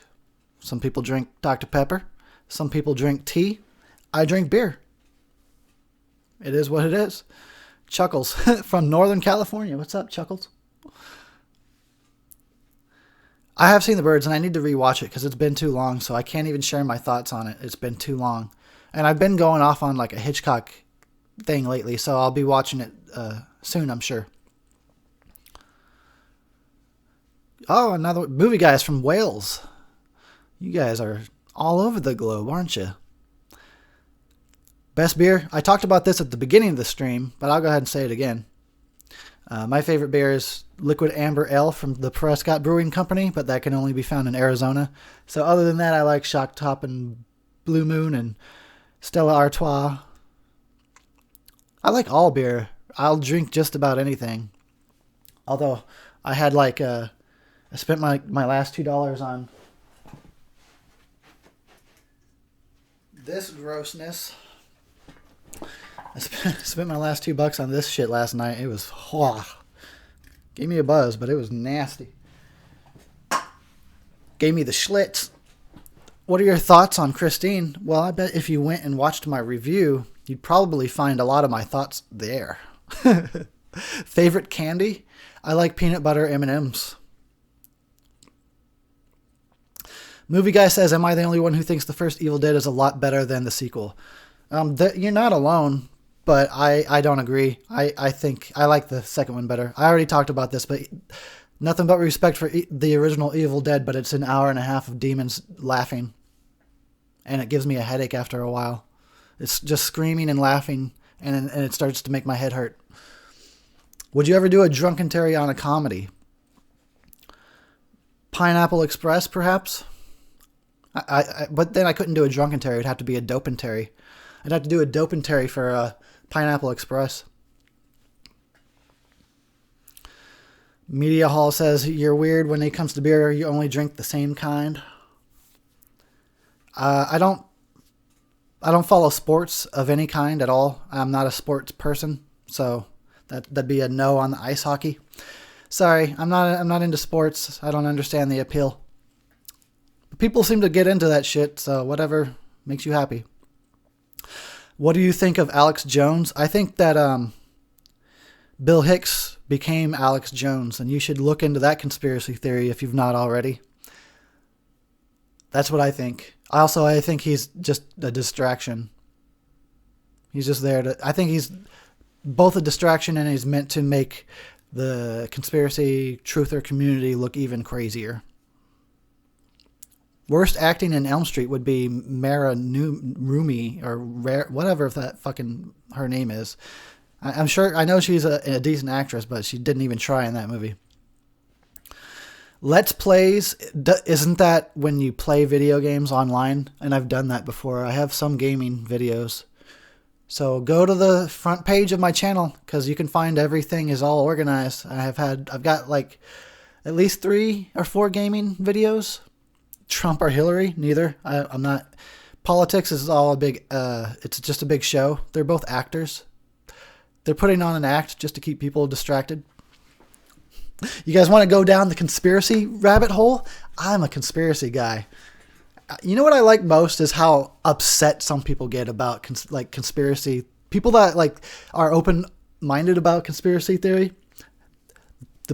Some people drink Dr. Pepper. Some people drink tea. I drink beer. It is what it is. Chuckles from Northern California. What's up, Chuckles? I have seen The Birds and I need to rewatch it because it's been too long, so I can't even share my thoughts on it. It's been too long. And I've been going off on like a Hitchcock thing lately, so I'll be watching it soon, I'm sure. Oh, another movie guys from Wales. You guys are all over the globe, aren't you? Best beer? I talked about this at the beginning of the stream, but I'll go ahead and say it again. My favorite beer is Liquid Amber Ale from the Prescott Brewing Company, but that can only be found in Arizona. So other than that, I like Shock Top and Blue Moon and Stella Artois. I like all beer. I'll drink just about anything. Although I had I spent my last $2 on this grossness. I spent my last $2 on this shit last night. It was gave me a buzz, but it was nasty. Gave me the schlitz. What are your thoughts on Christine? Well, I bet if you went and watched my review, you'd probably find a lot of my thoughts there. Favorite candy? I like peanut butter M&Ms. Movie guy says, am I the only one who thinks the first Evil Dead is a lot better than the sequel? You're not alone, but I don't agree. I think I like the second one better. I already talked about this, but nothing but respect for the original Evil Dead, but it's an hour and a half of demons laughing. And it gives me a headache after a while. It's just screaming and laughing, and it starts to make my head hurt. Would you ever do a drunkenary on a comedy? Pineapple Express, perhaps? But then I couldn't do a drunkenary. It'd have to be a dopentary. I'd have to do a dopentary for Pineapple Express. Media Hall says, you're weird when it comes to beer. You only drink the same kind. I don't follow sports of any kind at all. I'm not a sports person, so that'd be a no on the ice hockey. Sorry, I'm not into sports. I don't understand the appeal. But people seem to get into that shit, so whatever makes you happy. What do you think of Alex Jones? I think that Bill Hicks became Alex Jones, and you should look into that conspiracy theory if you've not already. That's what I think. I think he's just a distraction. He's just there I think he's both a distraction and he's meant to make the conspiracy truther community look even crazier. Worst acting in Elm Street would be Mara Rumi or whatever that fucking her name is. I'm sure, I know she's a decent actress, but she didn't even try in that movie. Let's Plays, isn't that when you play video games online? And I've done that before. I have some gaming videos. So go to the front page of my channel because you can find everything is all organized. I've got like at least 3 or 4 gaming videos. Trump or Hillary, neither. I'm not. Politics is all a big, it's just a big show. They're both actors. They're putting on an act just to keep people distracted. You guys want to go down the conspiracy rabbit hole? I'm a conspiracy guy. You know what I like most is how upset some people get about conspiracy. People that are open-minded about conspiracy theory,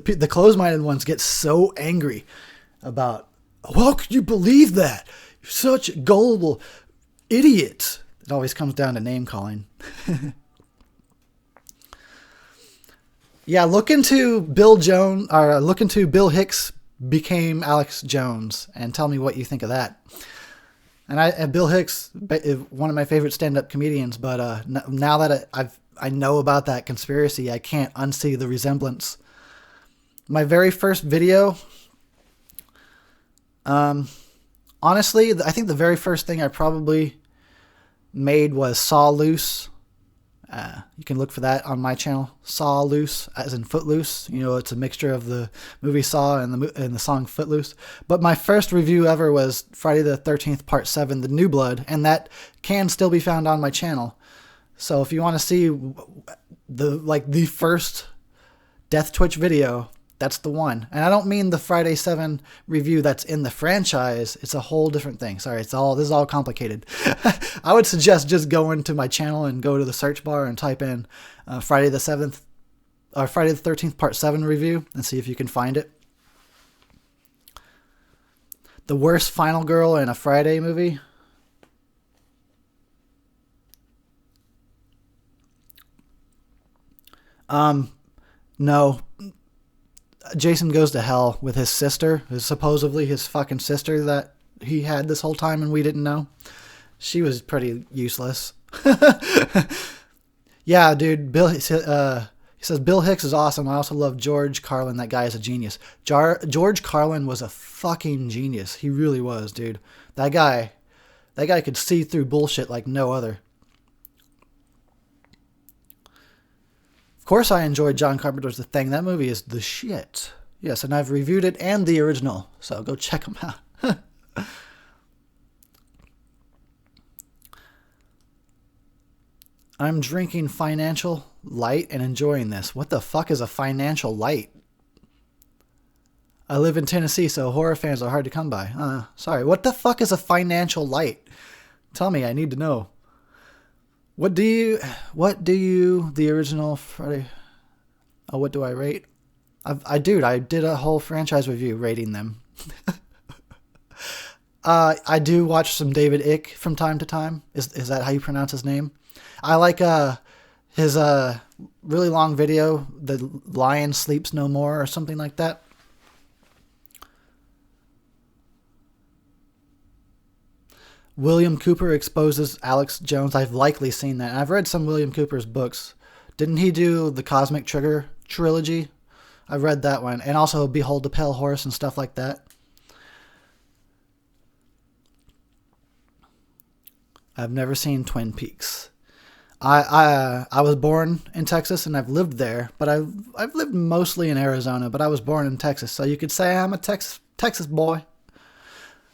the closed-minded ones get so angry about, how could you believe that? You're such gullible idiots. It always comes down to name calling. Yeah, look into Bill Hicks became Alex Jones and tell me what you think of that. And Bill Hicks is one of my favorite stand-up comedians, but now that I know about that conspiracy, I can't unsee the resemblance. My very first video, honestly, I think the very first thing I probably made was Saw Loose. You can look for that on my channel. Saw Loose, as in Footloose. You know, it's a mixture of the movie Saw and the song Footloose. But my first review ever was Friday the 13th Part 7, The New Blood, and that can still be found on my channel. So if you want to see the first Death Twitch video, that's the one. And I don't mean the Friday 7 review that's in the franchise. It's a whole different thing. Sorry, this is all complicated. I would suggest just going to my channel and go to the search bar and type in Friday the 7th or Friday the 13th Part 7 review and see if you can find it. The worst final girl in a Friday movie. No. Jason Goes to Hell with his sister, supposedly his fucking sister that he had this whole time and we didn't know. She was pretty useless. Yeah, dude. He says Bill Hicks is awesome. I also love George Carlin. That guy is a genius. George Carlin was a fucking genius. He really was, dude. That guy could see through bullshit like no other. Of course I enjoyed John Carpenter's The Thing. That movie is the shit. Yes, and I've reviewed it and the original, so go check them out. I'm drinking Financial Light and enjoying this. What the fuck is a Financial Light? I live in Tennessee, so horror fans are hard to come by. Sorry, what the fuck is a Financial Light? Tell me, I need to know. What do you, the original Friday, what do I rate? I did a whole franchise review rating them. I do watch some David Icke from time to time. Is that how you pronounce his name? I like his really long video, The Lion Sleeps No More or something like that. William Cooper exposes Alex Jones. I've likely seen that. I've read some William Cooper's books. Didn't he do the Cosmic Trigger trilogy? I've read that one. And also Behold the Pale Horse and stuff like that. I've never seen Twin Peaks. I was born in Texas and I've lived there, but I've lived mostly in Arizona, but I was born in Texas. So you could say I'm a Texas boy.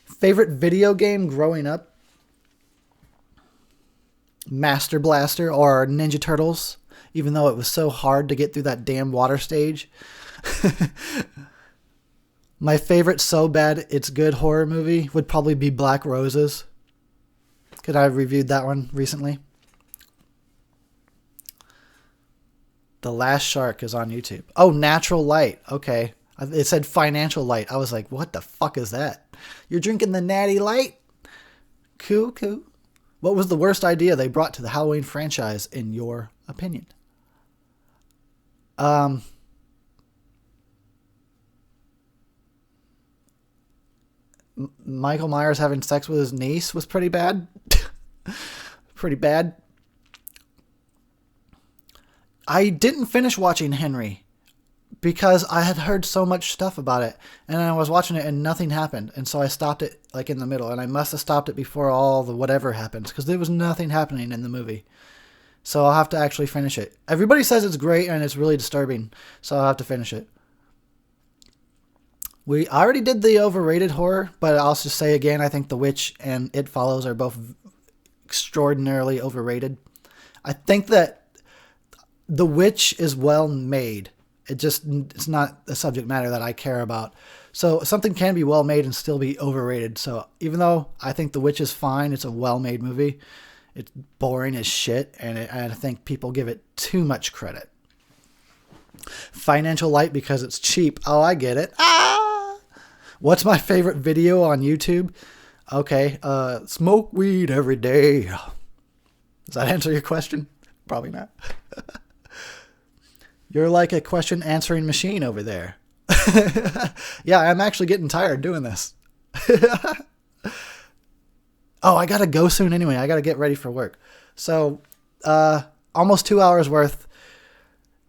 Favorite video game growing up? Master Blaster or Ninja Turtles, even though it was so hard to get through that damn water stage. My favorite So Bad It's Good horror movie would probably be Black Roses. Because I reviewed that one recently. The Last Shark is on YouTube. Oh, Natural Light. Okay. It said Financial Light. I was like, what the fuck is that? You're drinking the Natty Light? Cool. What was the worst idea they brought to the Halloween franchise, in your opinion? Michael Myers having sex with his niece was pretty bad. Pretty bad. I didn't finish watching Henry because I had heard so much stuff about it, and I was watching it and nothing happened, and so I stopped it like in the middle, and I must have stopped it before all the whatever happens because there was nothing happening in the movie. So I'll have to actually finish it. Everybody says it's great and it's really disturbing, so I'll have to finish it. We already did the overrated horror, but I'll just say again, I think The Witch and It Follows are both extraordinarily overrated. I think that The Witch is well made. It's not a subject matter that I care about. So something can be well made and still be overrated. So even though I think The Witch is fine, it's a well made movie. It's boring as shit, and I think people give it too much credit. Financial light because it's cheap. Oh, I get it. Ah! What's my favorite video on YouTube? Okay, smoke weed every day. Does that answer your question? Probably not. You're like a question answering machine over there. Yeah, I'm actually getting tired doing this. Oh, I gotta go soon anyway. I gotta get ready for work. So, almost 2 hours worth.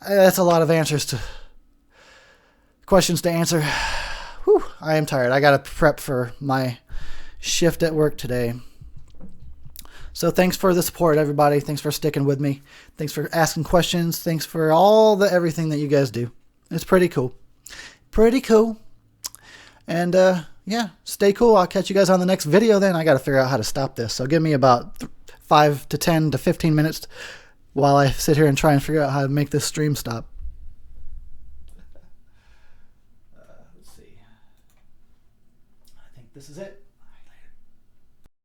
That's a lot of questions to answer. Whew, I am tired. I gotta prep for my shift at work today. So thanks for the support, everybody. Thanks for sticking with me. Thanks for asking questions. Thanks for everything that you guys do. It's pretty cool. Pretty cool. And yeah, stay cool. I'll catch you guys on the next video then. I got to figure out how to stop this. So give me about 5 to 10 to 15 minutes while I sit here and try and figure out how to make this stream stop. Let's see. I think this is it.